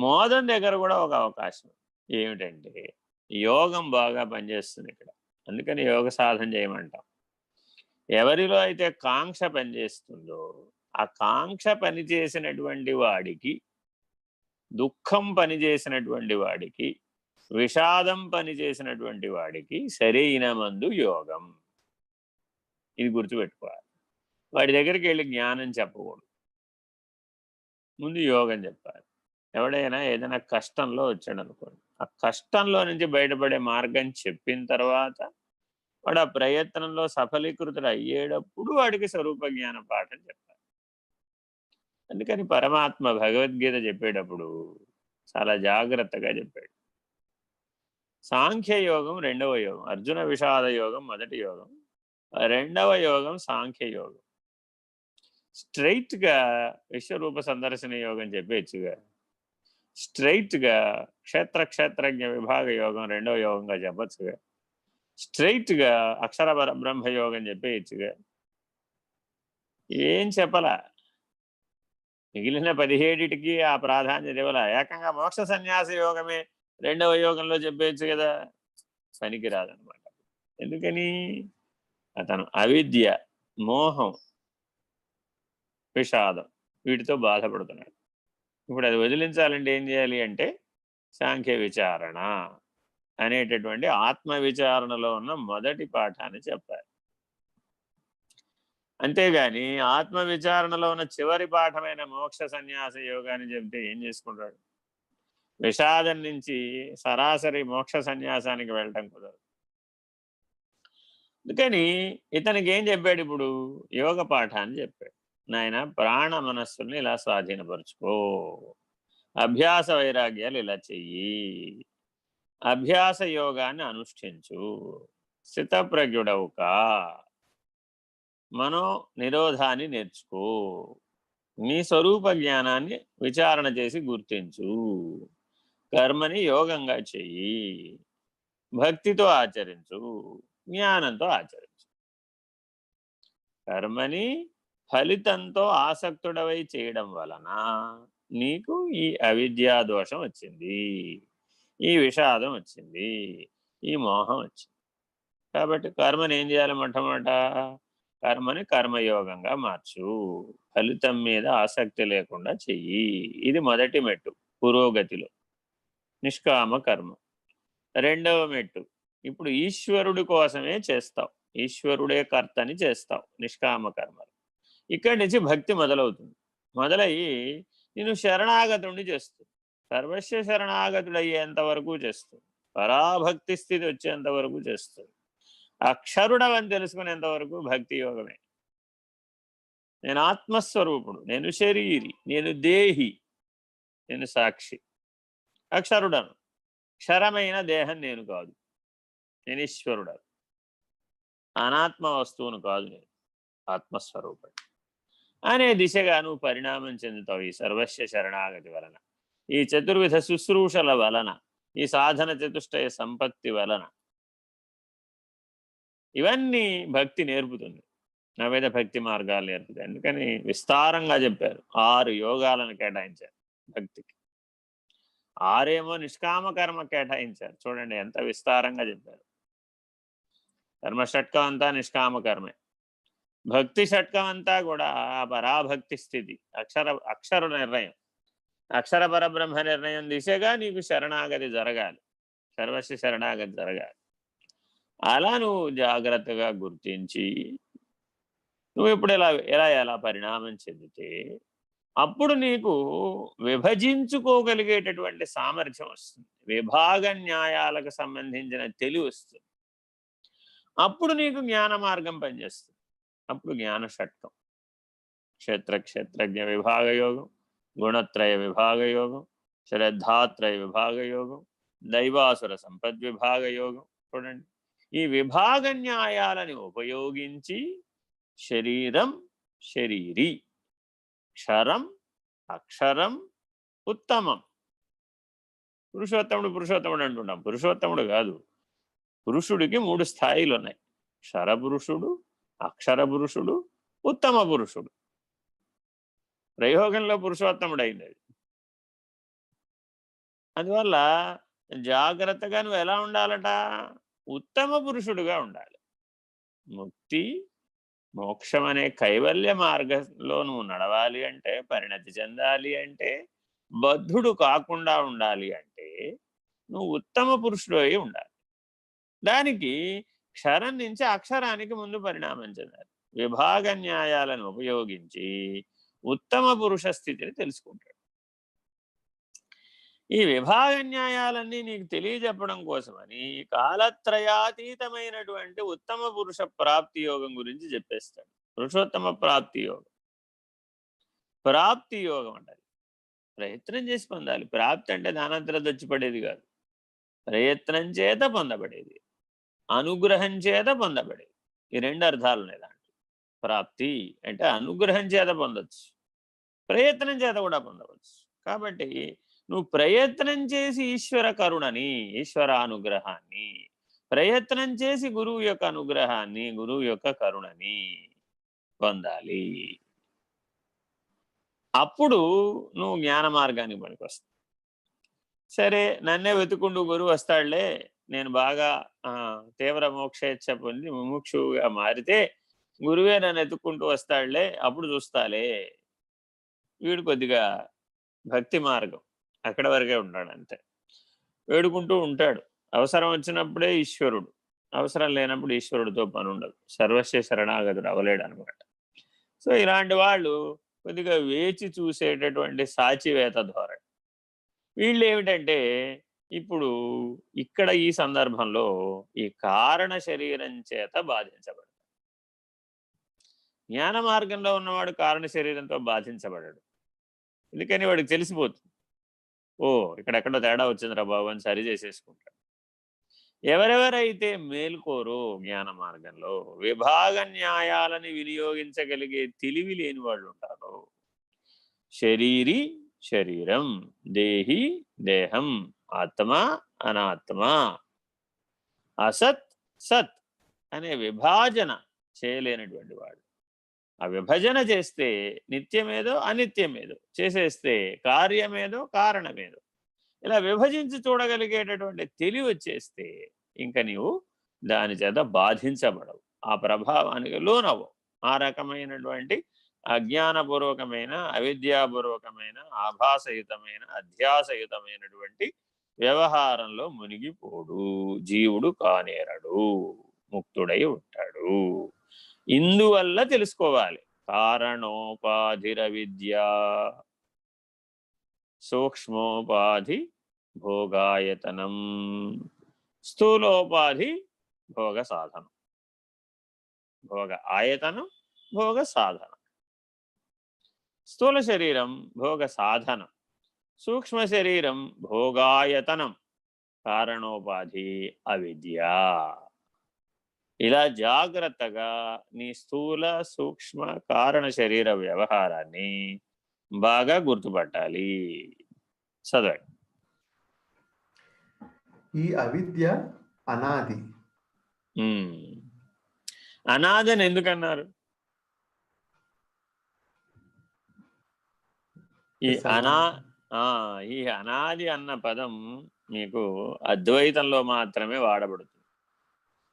మోదం దగ్గర కూడా ఒక అవకాశం ఏమిటంటే యోగం బాగా పనిచేస్తుంది ఇక్కడ. అందుకని యోగ సాధన చేయమంటాం. ఎవరిలో అయితే కాంక్ష పనిచేస్తుందో ఆ కాంక్ష పనిచేసినటువంటి వాడికి, దుఃఖం పనిచేసినటువంటి వాడికి, విషాదం పనిచేసినటువంటి వాడికి సరైన మందు యోగం. ఇది గుర్తుపెట్టుకోవాలి. వాడి దగ్గరికి వెళ్ళి జ్ఞానం చెప్పకూడదు, ముందు యోగం చెప్పాలి. ఎవడైనా ఏదైనా కష్టంలో వచ్చాడు అనుకోండి, ఆ కష్టంలో నుంచి బయటపడే మార్గం చెప్పిన తర్వాత వాడు ఆ ప్రయత్నంలో సఫలీకృతుడు అయ్యేటప్పుడు వాడికి స్వరూప జ్ఞాన పాఠం చెప్పాలి. అందుకని పరమాత్మ భగవద్గీత చెప్పేటప్పుడు చాలా జాగ్రత్తగా చెప్పాడు. సాంఖ్యయోగం రెండవ యోగం, అర్జున విషాద యోగం మొదటి యోగం, రెండవ యోగం సాంఖ్యయోగం. స్ట్రైట్గా విశ్వరూప సందర్శన యోగం చెప్పేచ్చుగా, స్ట్రైట్గా క్షేత్రజ్ఞ విభాగ యోగం రెండవ యోగంగా చెప్పచ్చుగా, స్ట్రైట్గా అక్షర బ్రహ్మ యోగం చెప్పేయచ్చుగా. ఏం చెప్పలా. మిగిలిన 17టికి ఆ ప్రాధాన్యత ఇవ్వాల. ఏకంగా మోక్ష సన్యాస యోగమే రెండవ యోగంలో చెప్పేయచ్చు కదా. పనికిరాదనమాట. ఎందుకని, అతను అవిద్య మోహం, విషాదం, వీటితో బాధపడుతున్నాడు. ఇప్పుడు అది వదిలించాలంటే ఏం చేయాలి అంటే సాంఖ్య విచారణ అనేటటువంటి ఆత్మ విచారణలో ఉన్న మొదటి పాఠాన్ని చెప్పాలి. అంతేగాని ఆత్మ విచారణలో ఉన్న చివరి పాఠమైన మోక్ష సన్యాస యోగాన్ని చెప్తే ఏం చేసుకుంటాడు? విషాదం నుంచి సరాసరి మోక్ష సన్యాసానికి వెళ్ళటం కుదరదు. అందుకని ఇతనికి ఏం చెప్పాడు? ఇప్పుడు యోగ పాఠాన్ని చెప్పాడు. నాయన, ప్రాణ మనస్సుల్ని ఇలా స్వాధీనపరుచుకో, అభ్యాస వైరాగ్యాలు ఇలా చెయ్యి, అభ్యాస యోగాన్ని అనుష్ఠించు, స్థితప్రజ్ఞుడవుకా, మనో నిరోధాన్ని నేర్చుకో, నీ స్వరూప జ్ఞానాన్ని విచారణ చేసి గుర్తించు, కర్మని యోగంగా చెయ్యి, భక్తితో ఆచరించు, జ్ఞానంతో ఆచరించు. కర్మని ఫలితంతో ఆసక్తుడవై చేయడం వలన నీకు ఈ అవిద్యా దోషం వచ్చింది, ఈ విషాదం వచ్చింది, ఈ మోహం వచ్చింది. కాబట్టి కర్మని ఏం చేయాలి? మొట్టమొదట కర్మని కర్మయోగంగా మార్చు, ఫలితం మీద ఆసక్తి లేకుండా చెయ్యి. ఇది మొదటి మెట్టు పురోగతిలో, నిష్కామ కర్మ. రెండవ మెట్టు, ఇప్పుడు ఈశ్వరుడి కోసమే చేస్తావు, ఈశ్వరుడే కర్తని చేస్తావు నిష్కామ కర్మలు. ఇక్కడి నుంచి భక్తి మొదలవుతుంది. మొదలయ్యి నేను శరణాగతుడిని చేస్తుంది, సర్వస్వ శరణాగతుడయ్యేంత వరకు చేస్తుంది, పరాభక్తి స్థితి వచ్చేంత వరకు చేస్తుంది, అక్షరుడవని తెలుసుకునేంత వరకు భక్తి యోగమే. నేను ఆత్మస్వరూపుడు, నేను శరీరి, నేను దేహి, నేను సాక్షి, అక్షరుడను, క్షరమైన దేహం నేను కాదు, నేను ఈశ్వరుడను, అనాత్మ వస్తువును కాదు, నేను ఆత్మస్వరూపుడు అనే దిశగా నువ్వు పరిణామం చెందుతావు ఈ సర్వస్వ శరణాగతి వలన, ఈ చతుర్విధ శుశ్రూషల వలన, ఈ సాధన చతుష్టయ సంపత్తి వలన. ఇవన్నీ భక్తి నేర్పుతుంది, నవేద భక్తి మార్గాలు నేర్పుతాయి. అందుకని విస్తారంగా చెప్పారు, 6 యోగాలను కేటాయించారు భక్తికి, 6 నిష్కామ కర్మ కేటాయించారు. చూడండి ఎంత విస్తారంగా చెప్పారు. కర్మ షట్కం అంతా నిష్కామ కర్మే, భక్తి షట్కం అంతా కూడా పరాభక్తి స్థితి, అక్షర నిర్ణయం, అక్షర పరబ్రహ్మ నిర్ణయం దిశగా నీకు శరణాగతి జరగాలి, సర్వస్వ శరణాగతి జరగాలి. అలా నువ్వు జాగ్రత్తగా గుర్తించి నువ్వు ఇప్పుడు ఎలా పరిణామం చెందితే అప్పుడు నీకు విభజించుకోగలిగేటటువంటి సామర్థ్యం వస్తుంది, విభాగ న్యాయాలకు సంబంధించిన తెలివి వస్తుంది. అప్పుడు నీకు జ్ఞాన మార్గం పనిచేస్తుంది. అప్పుడు జ్ఞాన షట్కం, క్షేత్రజ్ఞ విభాగ యోగం, గుణత్రయ విభాగ యోగం, శ్రద్ధాత్రయ విభాగ యోగం, దైవాసుర సంపద్విభాగ యోగం. చూడండి, ఈ విభాగ న్యాయాలని ఉపయోగించి శరీరం శరీరి, క్షరం అక్షరం ఉత్తమం, పురుషోత్తముడు అంటున్నాం, పురుషోత్తముడు కాదు, పురుషుడికి 3 స్థాయిలు ఉన్నాయి, క్షర పురుషుడు, అక్షర పురుషుడు, ఉత్తమ పురుషుడు. ప్రయోగంలో పురుషోత్తముడు అయింది. అందువల్ల జాగ్రత్తగా నువ్వు ఎలా ఉండాలట? ఉత్తమ పురుషుడుగా ఉండాలి. ముక్తి మోక్షం అనే కైవల్య మార్గంలో నువ్వు నడవాలి అంటే, పరిణతి చెందాలి అంటే, బద్ధుడు కాకుండా ఉండాలి అంటే నువ్వు ఉత్తమ పురుషుడు అయి ఉండాలి. దానికి క్షరం నుంచి అక్షరానికి ముందు పరిణామం చెందాలి. విభాగ న్యాయాలను ఉపయోగించి ఉత్తమ పురుష స్థితిని తెలుసుకుంటాడు. ఈ విభాగ న్యాయాలన్నీ నీకు తెలియజెప్పడం కోసమని కాలత్రయాతీతమైనటువంటి ఉత్తమ పురుష ప్రాప్తి యోగం గురించి చెప్పేస్తాడు. పురుషోత్తమ ప్రాప్తి యోగం, ప్రాప్తి యోగం అంటారు. ప్రయత్నం చేసి పొందాలి. ప్రాప్తి అంటే దానంతరం వచ్చి పడేది కాదు, ప్రయత్నం చేత పొందబడేది, అనుగ్రహం చేత పొందబడేది. ఈ 2 అర్థాలు ఉన్నాయి దాంట్లో. ప్రాప్తి అంటే అనుగ్రహం చేత పొందొచ్చు, ప్రయత్నం చేత కూడా పొందవచ్చు. కాబట్టి నువ్వు ప్రయత్నం చేసి ఈశ్వర కరుణని, ఈశ్వర అనుగ్రహాన్ని, ప్రయత్నం చేసి గురువు యొక్క అనుగ్రహాన్ని, గురువు యొక్క కరుణని పొందాలి. అప్పుడు నువ్వు జ్ఞాన మార్గానికి పనికొస్తావు. సరే, నన్నే వెతుకుంటూ గురువు వస్తాడులే, నేను బాగా తీవ్ర మోక్షేచ్ఛ పొంది ముముక్షువుగా మారితే గురువే నన్ను ఎత్తుక్కుంటూ వస్తాడులే, అప్పుడు చూస్తాలే. వీడు కొద్దిగా భక్తి మార్గం అక్కడ వరకే ఉంటాడు అంతే. వేడుకుంటూ ఉంటాడు. అవసరం వచ్చినప్పుడే ఈశ్వరుడు, అవసరం లేనప్పుడు ఈశ్వరుడితో పని ఉండదు. సర్వస్వ శరణాగతుడు అవలేడు అనమాట. సో ఇలాంటి వాళ్ళు కొద్దిగా వేచి చూసేటటువంటి సాచివేత ధోరణి. వీళ్ళు ఏమిటంటే ఇప్పుడు ఇక్కడ ఈ సందర్భంలో ఈ కారణ శరీరం చేత బాధించబడతాడు. జ్ఞాన మార్గంలో ఉన్నవాడు కారణ శరీరంతో బాధించబడడు. ఎందుకని వాడికి తెలిసిపోతుంది, ఓ ఇక్కడెక్కడో తేడా వచ్చిందిరా బాబు అని సరి చేసేసుకుంటాడు. ఎవరెవరైతే మేల్కోరో జ్ఞాన మార్గంలో విభాగ న్యాయాలని వినియోగించగలిగే తెలివి లేని వాళ్ళు ఉంటారు. శరీరి శరీరం, దేహి దేహం, ఆత్మ అనాత్మ, అసత్ సత్ అనే విభాజన చేయలేనటువంటి వాడు. ఆ విభజన చేస్తే నిత్యమేదో అనిత్యమేదో చేసేస్తే కార్యమేదో కారణమేదో ఇలా విభజించి చూడగలిగేటటువంటి తెలివి వచ్చేస్తే ఇంక నీవు దాని చేత బాధించబడవు, ఆ ప్రభావానికి లోనవు. ఆ రకమైనటువంటి అజ్ఞానపూర్వకమైన అవిద్యాపూర్వకమైన ఆభాసయుతమైన అధ్యాసయుతమైనటువంటి వ్యవహారంలో మునిగిపోడు, జీవుడు కానేరడు, ముక్తుడై ఉంటాడు. ఇందువల్ల తెలుసుకోవాలి కారణోపాధిర విద్య, సూక్ష్మోపాధి భోగాయతనం, స్థూలోపాధి భోగ సాధనం. భోగ ఆయతనం భోగ సాధనం. స్థూల శరీరం భోగ సాధనం, సూక్ష్మ శరీరం భోగాయతనం, కారణోపాధి అవిద్య. ఇలా జాగ్రత్తగా నీ స్థూల సూక్ష్మ కారణ శరీర వ్యవహారాన్ని బాగా గుర్తుపట్టాలి. చదవండి. ఈ అవిద్య అనాది. అనాది అని ఎందుకన్నారు? ఈ ఈ అనాది అన్న పదం మీకు అద్వైతంలో మాత్రమే వాడబడుతుంది.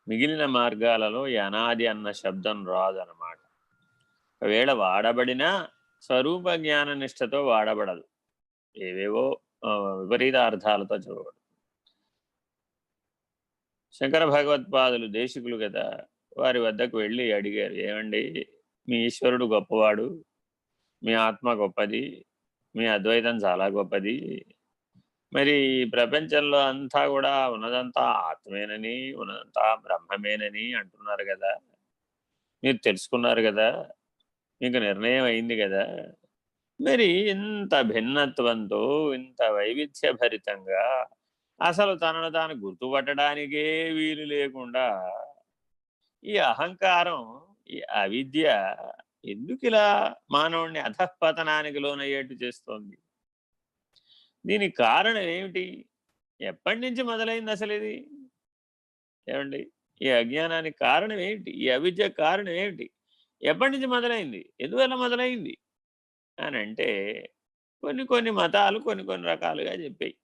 మిగిలిన మార్గాలలో ఈ అనాది అన్న శబ్దం రాదన్నమాట. ఒకవేళ వాడబడినా స్వరూప జ్ఞాన నిష్టతో వాడబడదు, ఏవేవో విపరీత అర్థాలతో చూడబడదు. శంకర భగవత్పాదులు దేశికులు కదా, వారి వద్దకు వెళ్ళి అడిగారు, ఏమండి మీ ఈశ్వరుడు గొప్పవాడు, మీ ఆత్మ గొప్పది, మీ అద్వైతం చాలా గొప్పది, మరి ప్రపంచంలో అంతా కూడా ఉన్నదంతా ఆత్మేనని ఉన్నదంతా బ్రహ్మమేనని అంటున్నారు కదా, మీరు తెలుసుకున్నారు కదా, మీకు నిర్ణయం అయింది కదా, మరి ఇంత భిన్నత్వంతో ఇంత వైవిధ్య భరితంగా అసలు తనను తాను గుర్తుపట్టడానికే వీలు లేకుండా ఈ అహంకారం, ఈ అవిద్య ఎందుకు ఇలా మానవుణ్ణి అధఃపతనానికి లోనయ్యేట్టు చేస్తోంది? దీనికి కారణం ఏమిటి? ఎప్పటి నుంచి మొదలైంది అసలు ఇది? ఏమండి, ఈ అజ్ఞానానికి కారణం ఏమిటి? ఈ అవిద్య కారణం ఏమిటి? ఎప్పటి నుంచి మొదలైంది? ఎందువల్ల మొదలైంది అని అంటే కొన్ని కొన్ని మతాలు కొన్ని కొన్ని రకాలుగా చెప్పాయి.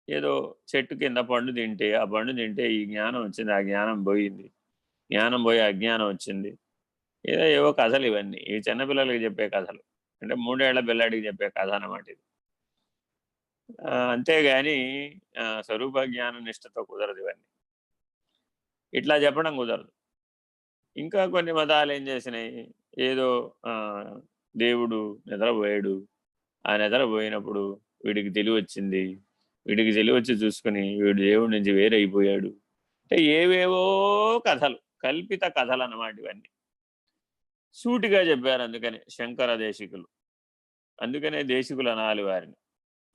ఏదో చెట్టు కింద పండు తింటే, ఆ పండు తింటే ఈ జ్ఞానం వచ్చింది, ఆ జ్ఞానం పోయింది, జ్ఞానం పోయి అజ్ఞానం వచ్చింది, ఏదో ఏవో కథలు ఇవన్నీ. ఇవి చిన్నపిల్లలకి చెప్పే కథలు, అంటే 3 ఏళ్ల పిల్లాడికి చెప్పే కథ అన్నమాట ఇది. అంతేగాని స్వరూప జ్ఞాన నిష్టతో కుదరదు ఇవన్నీ, ఇట్లా చెప్పడం కుదరదు. ఇంకా కొన్ని మతాలు ఏం చేసినాయి, ఏదో దేవుడు నిద్రపోయాడు, ఆ నిద్రపోయినప్పుడు వీడికి తెలివి వచ్చింది, వీడికి తెలివి వచ్చి చూసుకుని వీడు దేవుడి నుంచి వేరైపోయాడు, అంటే ఏవేవో కథలు, కల్పిత కథలు అన్నమాట ఇవన్నీ. సూటిగా చెప్పారు అందుకనే శంకర దేశికులు. అందుకనే దేశికులు అనాలి వారిని.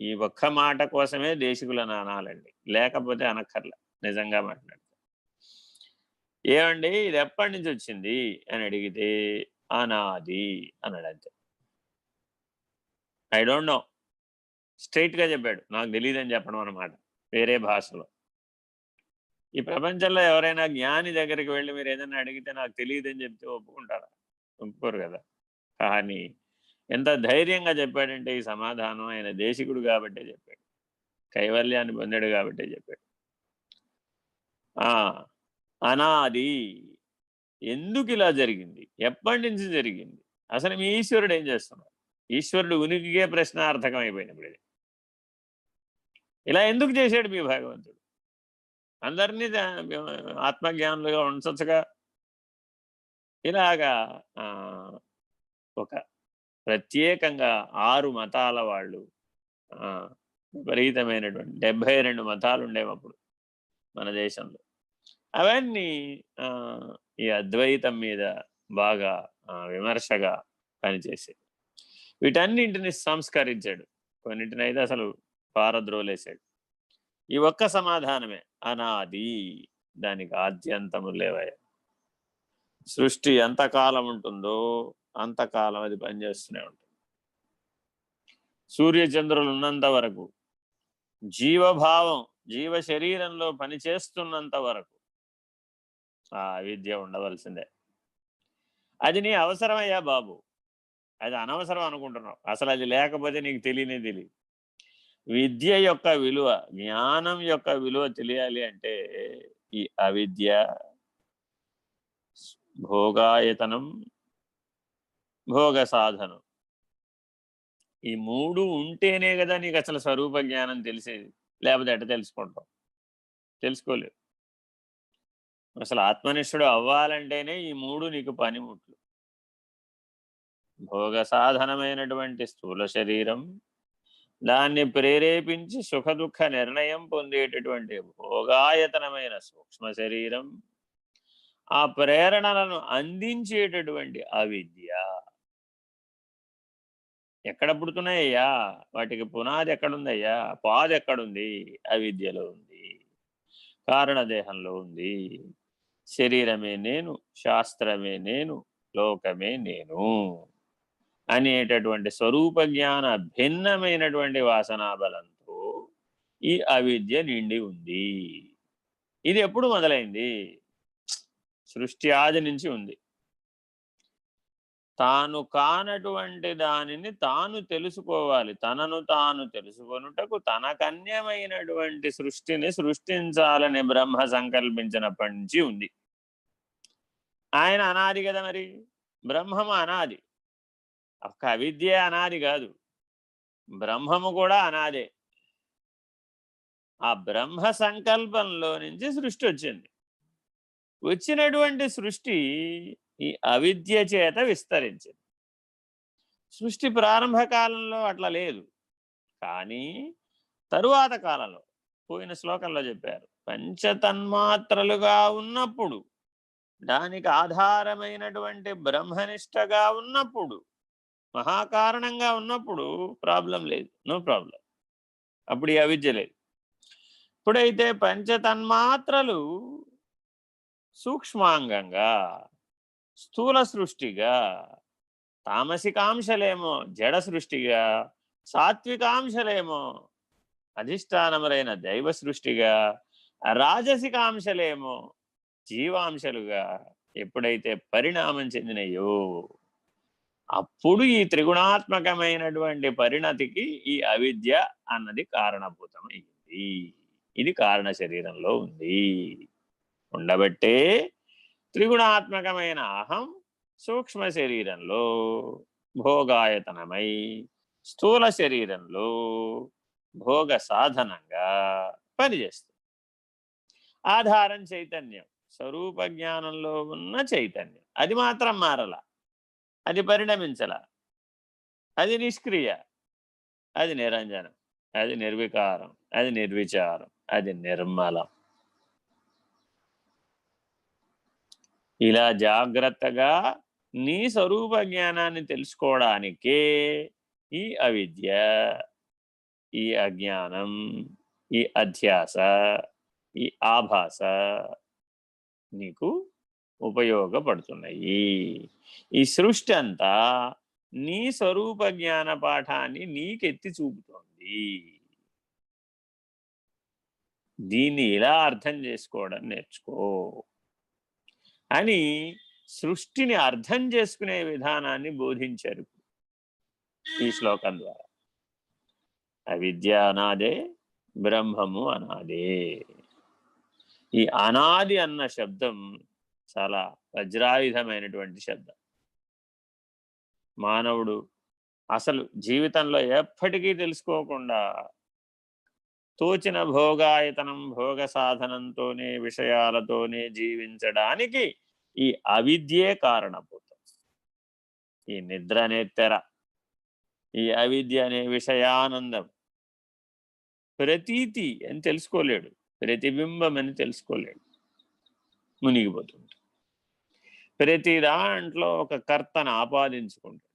ఈ ఒక్క మాట కోసమే దేశికులను అనాలండి, లేకపోతే అనక్కర్ల. నిజంగా మాట్లాడితే ఏమండి ఇది ఎప్పటి నుంచి వచ్చింది అని అడిగితే అనాది అన్నాడు అంతే. ఐ డోంట్ నో, స్ట్రైట్గా చెప్పాడు, నాకు తెలియదని చెప్పడం అన్నమాట వేరే భాషలో. ఈ ప్రపంచంలో ఎవరైనా జ్ఞాని దగ్గరికి వెళ్ళి మీరు ఏదైనా అడిగితే నాకు తెలియదని చెప్తే ఒప్పుకుంటారా? ఒప్పుకోరు కదా. కానీ ఎంత ధైర్యంగా చెప్పాడంటే ఈ సమాధానం, ఆయన దేశికుడు కాబట్టే చెప్పాడు, కైవల్యాన్ని పొందాడు కాబట్టే చెప్పాడు. అనాది ఎందుకు ఇలా జరిగింది, ఎప్పటి నుంచి జరిగింది, అసలు మీ ఈశ్వరుడు ఏం చేస్తున్నాడు, ఈశ్వరుడు ఉనికికే ప్రశ్నార్థకం అయిపోయినప్పుడు ఇది ఇలా ఎందుకు చేశాడు మీ భగవంతుడు, అందరినీ ఆత్మజ్ఞానులుగా ఉంచచ్చుగా. ఇలాగా ఒక ప్రత్యేకంగా 6 మతాల వాళ్ళు, విపరీతమైనటువంటి 72 మతాలు ఉండేవప్పుడు మన దేశంలో. అవన్నీ ఈ అద్వైతం మీద బాగా విమర్శగా పనిచేసాయి. వీటన్నింటిని సంస్కరించాడు, కొన్నింటినైతే అసలు పారద్రోలేశాడు. ఈ ఒక్క సమాధానమే అనాది, దానికి ఆద్యంతము లేవయ్య. సృష్టి ఎంతకాలం ఉంటుందో అంతకాలం అది పనిచేస్తూనే ఉంటుంది. సూర్యచంద్రులు ఉన్నంత వరకు, జీవభావం జీవ శరీరంలో పనిచేస్తున్నంత వరకు ఆ విద్య ఉండవలసిందే. అది నీ అవసరమయ్యా బాబు, అది అనవసరం అనుకుంటున్నావు. అసలు అది లేకపోతే నీకు తెలియదు. విద్య యొక్క విలువ, జ్ఞానం యొక్క విలువ తెలియాలి అంటే ఈ అవిద్య, భోగాయతనం, భోగ సాధనం, ఈ 3 ఉంటేనే కదా నీకు అసలు స్వరూప జ్ఞానం తెలిసేది. లేకపోతే ఎట్ట తెలుసుకుంటావు? తెలుసుకోలేవు. అసలు ఆత్మనిష్ఠుడు అవ్వాలంటేనే ఈ 3 నీకు పనిముట్లు. భోగ సాధనమైనటువంటి స్థూల శరీరం, దాన్ని ప్రేరేపించి సుఖ దుఃఖ నిర్ణయం పొందేటటువంటి భోగాయతనమైన సూక్ష్మ శరీరం, ఆ ప్రేరణలను అందించేటటువంటి అవిద్య. ఎక్కడ పుడుతున్నాయ్యా? వాటికి పునాది ఎక్కడుందయ్యా? పాదు ఎక్కడుంది? అవిద్యలో ఉంది, కారణదేహంలో ఉంది. శరీరమే నేను, శాస్త్రమే నేను, లోకమే నేను అనేటటువంటి స్వరూప జ్ఞాన భిన్నమైనటువంటి వాసనా బలంతో ఈ అవిద్య నిండి ఉంది. ఇది ఎప్పుడు మొదలైంది? సృష్టి ఆది నుంచి ఉంది. తాను కానటువంటి దానిని తాను తెలుసుకోవాలి. తనను తాను తెలుసుకొనుటకు తనకన్యమైనటువంటి సృష్టిని సృష్టించాలని బ్రహ్మ సంకల్పించినప్పటి నుంచి ఉంది. ఆయన అనాది కదా, మరి బ్రహ్మము అనాది. ఒక్క అవిద్య అనాది కాదు, బ్రహ్మము కూడా అనాదే. ఆ బ్రహ్మ సంకల్పంలో నుంచి సృష్టి వచ్చింది. వచ్చినటువంటి సృష్టి ఈ అవిద్య చేత విస్తరించింది. సృష్టి ప్రారంభ కాలంలో అట్లా లేదు, కానీ తరువాత కాలంలో, పోయిన శ్లోకంలో చెప్పారు, పంచతన్మాత్రలుగా ఉన్నప్పుడు, దానికి ఆధారమైనటువంటి బ్రహ్మనిష్టగా ఉన్నప్పుడు, మహాకారణంగా ఉన్నప్పుడు ప్రాబ్లం లేదు, నో ప్రాబ్లం. అప్పుడు ఈ అవిద్య లేదు. ఇప్పుడైతే పంచతన్మాత్రలు సూక్ష్మాంగంగా, స్థూల సృష్టిగా, తామసికాంశలేమో జడ సృష్టిగా, సాత్వికాంశలేమో అధిష్టానములైన దైవ సృష్టిగా, రాజసికాంశలేమో జీవాంశలుగా ఎప్పుడైతే పరిణామం చెందినయో, అప్పుడు ఈ త్రిగుణాత్మకమైనటువంటి పరిణతికి ఈ అవిద్య అన్నది కారణభూతమైంది. ఇది కారణ శరీరంలో ఉంది. ఉండబట్టే త్రిగుణాత్మకమైన అహం సూక్ష్మ శరీరంలో భోగాయతనమై, స్థూల శరీరంలో భోగ సాధనంగా పనిచేస్తుంది. ఆధారం చైతన్యం, స్వరూప జ్ఞానంలో ఉన్న చైతన్యం. అది మాత్రం మారల, అది పరిణమించల, అది నిష్క్రియ, అది నిరంజనం, అది నిర్వికారం, అది నిర్విచారం, అది నిర్మలం. ఇలా జాగ్రత్తగా నీ స్వరూప జ్ఞానాన్ని తెలుసుకోవడానికే ఈ అవిద్య, ఈ అజ్ఞానం, ఈ అధ్యాస, ఈ ఆభాస నీకు ఉపయోగపడుతున్నాయి. ఈ సృష్టి అంతా నీ స్వరూప జ్ఞాన పాఠాన్ని నీకెత్తి చూపుతోంది. దీన్ని ఇలా అర్థం చేసుకోవడం నేర్చుకో అని సృష్టిని అర్థం చేసుకునే విధానాన్ని బోధించారు ఈ శ్లోకం ద్వారా. అవిద్య అనాదే, బ్రహ్మము అనాదే. ఈ అనాది అన్న శబ్దం చాలా వజ్రాయుధమైనటువంటి శబ్దం. మానవుడు అసలు జీవితంలో ఎప్పటికీ తెలుసుకోకుండా తోచిన భోగాయతనం భోగ సాధనంతోనే విషయాలతోనే జీవించడానికి ఈ అవిద్యే కారణపోతుంది. ఈ నిద్ర అనే తెర, ఈ అవిద్య అనే విషయానందం, ప్రతీతి అని తెలుసుకోలేడు, ప్రతిబింబం అని తెలుసుకోలేడు, మునిగిపోతుంది. ప్రతి దాంట్లో ఒక కర్తను ఆపాదించుకుంటాడు,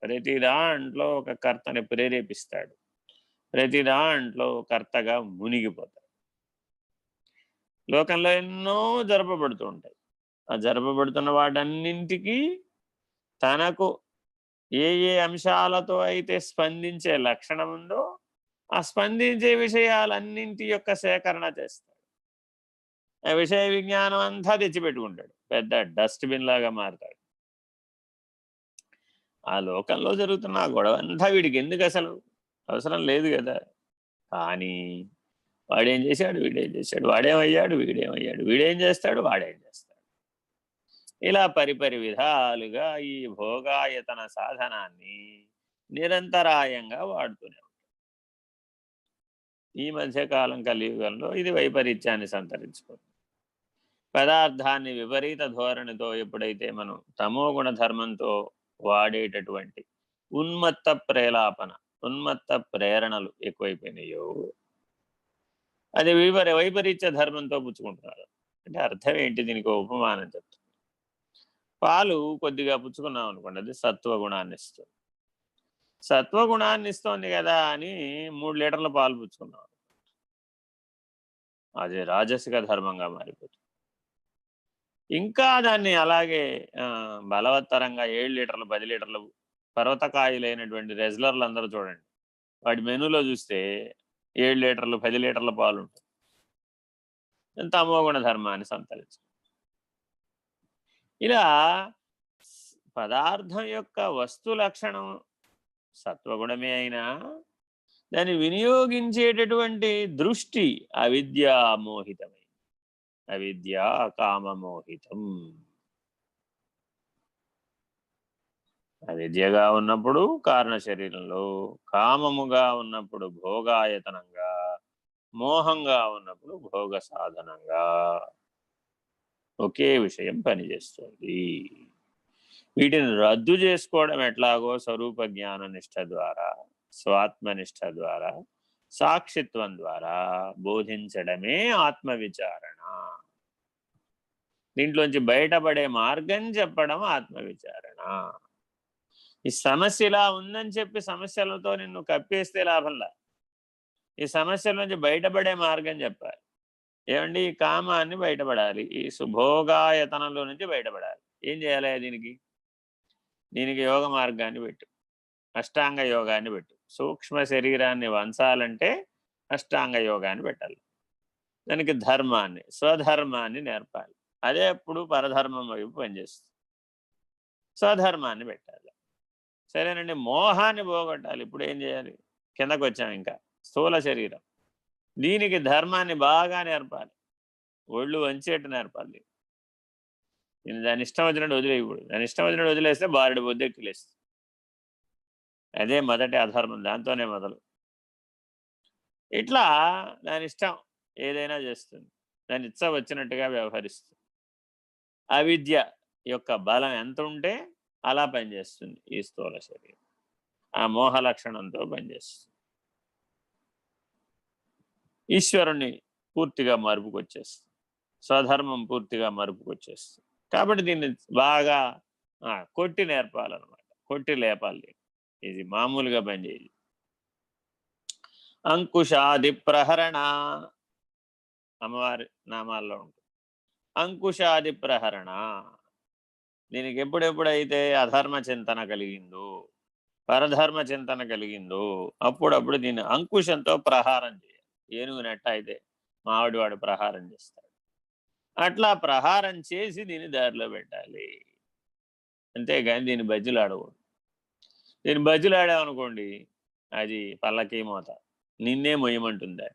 ప్రతి దాంట్లో ఒక కర్తని ప్రేరేపిస్తాడు, ప్రతి దాంట్లో కర్తగా మునిగిపోతాడు. లోకంలో ఎన్నో జరపబడుతూ ఉంటాయి. ఆ జరపబడుతున్న వాటన్నింటికి తనకు ఏ ఏ అంశాలతో అయితే స్పందించే లక్షణం ఉందో ఆ స్పందించే విషయాలన్నింటి యొక్క సేకరణ చేస్తాడు. ఆ విషయ విజ్ఞానం అంతా తెచ్చిపెట్టుకుంటాడు, పెద్ద డస్ట్బిన్ లాగా మారుతాడు. ఆ లోకంలో జరుగుతున్న ఆ గొడవ అంతా వీడికి ఎందుకు, అసలు అవసరం లేదు కదా. కానీ వాడేం చేశాడు, వీడేం చేశాడు, వాడేమయ్యాడు, వీడేమయ్యాడు, వీడేం చేస్తాడు, వాడేం చేస్తాడు, ఇలా పరిపరి విధాలుగా ఈ భోగాయతన సాధనాన్ని నిరంతరాయంగా వాడుతూనే ఉంటాడు. ఈ మధ్యకాలం కలియుగంలో ఇది వైపరీత్యాన్ని సంతరించుకుంది. పదార్థాన్ని విపరీత ధోరణితో ఎప్పుడైతే మనం తమోగుణ ధర్మంతో వాడేటటువంటి ఉన్మత్త ప్రేలాపన, ఉన్మత్త ప్రేరణలు ఎక్కువైపోయినాయో అది వైపరీత్య ధర్మంతో పుచ్చుకుంటున్నారు. అంటే అర్థం ఏంటి, దీనికి ఉపమానం చెప్తుంది. పాలు కొద్దిగా పుచ్చుకున్నాం అనుకోండి, అది సత్వగుణాన్ని ఇస్తుంది. సత్వగుణాన్ని ఇస్తోంది కదా అని 3 లీటర్ల పాలు పుచ్చుకున్నాం, అది రాజసిక ధర్మంగా మారిపోతుంది. ఇంకా దాన్ని అలాగే బలవత్తరంగా 7 లీటర్లు 10 లీటర్లు పర్వతకాయులైనటువంటి రెజ్లర్లు అందరూ చూడండి, వాటి మెనూలో చూస్తే 7 లీటర్లు 10 లీటర్ల పాలు ఉంటుంది. తమోగుణ ధర్మాన్ని సంతరించు. ఇలా పదార్థం యొక్క వస్తు లక్షణం సత్వగుణమే అయినా దాన్ని వినియోగించేటటువంటి దృష్టి అవిద్యామోహితమైంది, అవిద్యా కామమోహితం. అవిద్యగా ఉన్నప్పుడు కారణ శరీరంలో, కామముగా ఉన్నప్పుడు భోగాయతనంగా, మోహంగా ఉన్నప్పుడు భోగ సాధనంగా ఒకే విషయం పనిచేస్తుంది. వీటిని రద్దు చేసుకోవడం ఎట్లాగో స్వరూప జ్ఞాన నిష్ట ద్వారా, స్వాత్మనిష్ట ద్వారా, సాక్షిత్వం ద్వారా బోధించడమే ఆత్మవిచారణ. దీంట్లోంచి బయటపడే మార్గం చెప్పడం ఆత్మవిచారణ. ఈ సమస్య ఇలా ఉందని చెప్పి సమస్యలతో నిన్ను కప్పేస్తే లాభంలా, ఈ సమస్యల నుంచి బయటపడే మార్గం చెప్పాలి. ఏమండి, ఈ కామాన్ని బయటపడాలి, ఈ సుభోగాయతనంలో నుంచి బయటపడాలి. ఏం చేయాలి? దీనికి యోగ మార్గాన్ని పెట్టు, అష్టాంగ యోగాన్ని పెట్టు. సూక్ష్మ శరీరాన్ని వంచాలంటే అష్టాంగ యోగాన్ని పెట్టాలి. దానికి ధర్మాన్ని, స్వధర్మాన్ని నేర్పాలి. అదే అప్పుడు పరధర్మం వైపు పనిచేస్తుంది. స్వధర్మాన్ని పెట్టాలి. సరేనండి, మోహాన్ని పోగొట్టాలి. ఇప్పుడు ఏం చేయాలి? కిందకు వచ్చాం, ఇంకా స్థూల శరీరం. దీనికి ధర్మాన్ని బాగా నేర్పాలి, ఒళ్ళు వంచేట్టు నేర్పాలి. నేను దాని ఇష్టం వచ్చినట్టు వదిలేయకూడదు. దాని ఇష్టం వచ్చినట్టు వదిలేస్తే బారెడు బొద్దెక్కిలేస్తుంది. అదే మొదటి అధర్మం, దాంతోనే మొదలు. ఇట్లా దాని ఇష్టం ఏదైనా చేస్తుంది, దాని ఇచ్చ వచ్చినట్టుగా వ్యవహరిస్తుంది. అవిద్య యొక్క బలం ఎంత ఉంటే అలా పనిచేస్తుంది ఈ స్థూల శరీరం. ఆ మోహ లక్షణంతో పనిచేస్తుంది. ఈశ్వరుణ్ణి పూర్తిగా మరుపుకొచ్చేస్తుంది, స్వధర్మం పూర్తిగా మరుపుకొచ్చేస్తుంది. కాబట్టి దీన్ని బాగా కొట్టి నేర్పాలన్నమాట, కొట్టి లేపాలి. ఇది మామూలుగా పనిచేయదు. అంకుశాది ప్రహరణ అమ్మవారి నామాల్లో ఉంటుంది. అంకుశాది ప్రహరణ, దీనికి ఎప్పుడెప్పుడైతే అధర్మ చింతన కలిగిందో, పరధర్మ చింతన కలిగిందో అప్పుడప్పుడు దీన్ని అంకుశంతో ప్రహారం చేయాలి. ఏనుగునట్ట అయితే మామిడివాడు ప్రహారం చేస్తాడు, అట్లా ప్రహారం చేసి దీన్ని దారిలో పెట్టాలి. అంతేగాని దీన్ని బజ్జులాడకూడదు. దీన్ని బజ్జులాడామనుకోండి, అది పల్లకి మోత, నిన్నే మొయ్యమంటుందా.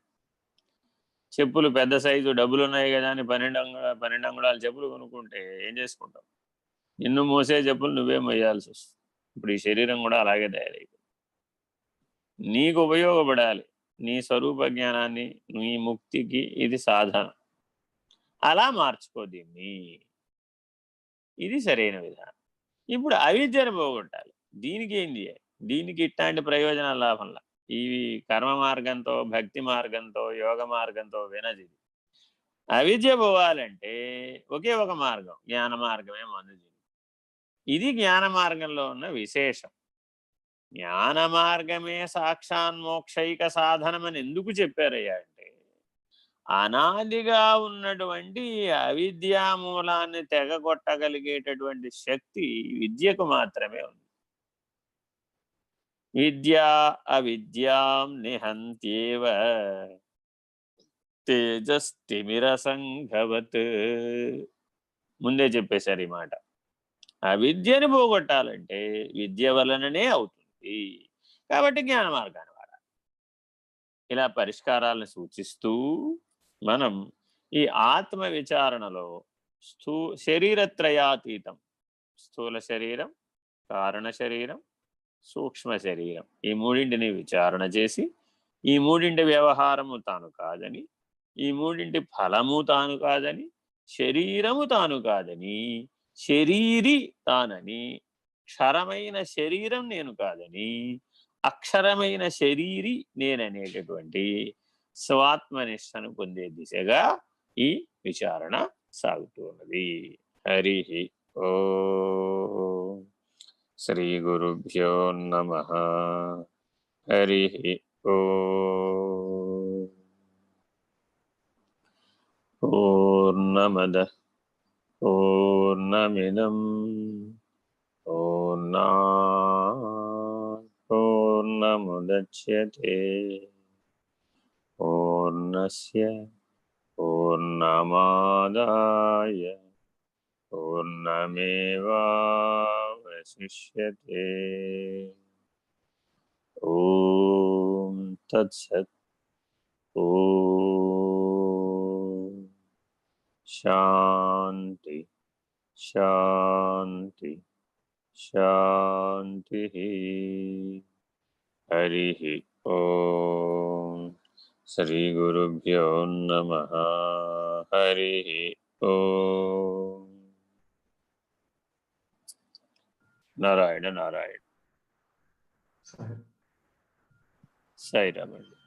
చెప్పులు పెద్ద సైజు డబ్బులు ఉన్నాయి కదా అని 12 అంగుళాల చెప్పులు కొనుక్కుంటే ఏం చేసుకుంటావు? నిన్ను మోసే చెప్పులు నువ్వే మోయాల్సి వస్తుంది. ఇప్పుడు ఈ శరీరం కూడా అలాగే తయారైంది. నీకు ఉపయోగపడాలి, నీ స్వరూప జ్ఞానాన్ని, నీ ముక్తికి ఇది సాధన. అలా మార్చుకో దీన్ని. ఇది సరైన విధానం. ఇప్పుడు అవిద్యను పోగొట్టాలి. దీనికి ఏం చేయాలి? దీనికి ఇట్లాంటి ప్రయోజనాల లాభంలా ఇవి కర్మ మార్గంతో, భక్తి మార్గంతో, యోగ మార్గంతో వినది. అవిద్య పోవాలంటే ఒకే ఒక మార్గం, జ్ఞాన మార్గమే మందు. ఇది జ్ఞాన మార్గంలో ఉన్న విశేషం. జ్ఞాన మార్గమే సాక్షాన్మోక్షైక సాధనమని ఎందుకు చెప్పారయ్యా అంటే, అనాదిగా ఉన్నటువంటి అవిద్యా మూలాన్ని తెగగొట్టగలిగేటటువంటి శక్తి విద్యకు మాత్రమే ఉంది. విద్యా అవిద్యాం నిహంత్యేవ తేజస్తిమిర సంఘవత్. ముందే చెప్పేశారు ఈ మాట. అవిద్యని పోగొట్టాలంటే విద్య వలననే అవుతుంది. కాబట్టి జ్ఞాన మార్గాన్ని వాడాలి. ఇలా పరిష్కారాలను సూచిస్తూ మనం ఈ ఆత్మ విచారణలో శరీరత్రయాతీతం, స్థూల శరీరం, కారణ శరీరం, సూక్ష్మ శరీరం, ఈ మూడింటిని విచారణ చేసి ఈ మూడింటి వ్యవహారము తాను కాదని, ఈ మూడింటి ఫలము తాను కాదని, శరీరము తాను కాదని, శరీరి తానని, క్షరమైన శరీరం నేను కాదని, అక్షరమైన శరీరి నేననేటటువంటి స్వాత్మనిష్టను పొందే దిశగా ఈ విచారణ సాగుతూ ఉన్నది. హరి ఓం. శ్రీ గురుభ్యో నమః. హరి ఓం. పూర్ణమదః పూర్ణమిదం పూర్ణాత్ పూర్ణముదచ్యతే పూర్ణస్య పూర్ణమాదాయ పూర్ణమేవావశిష్యతే. ఓం తత్సత్. ఓం శాంతి శాంతి శాంతి. హరి ఓం. శ్రీ గురుభ్యో నమః. హరి ఓం. నారాయణ నారాయణ. సరే. సాయిరామండి.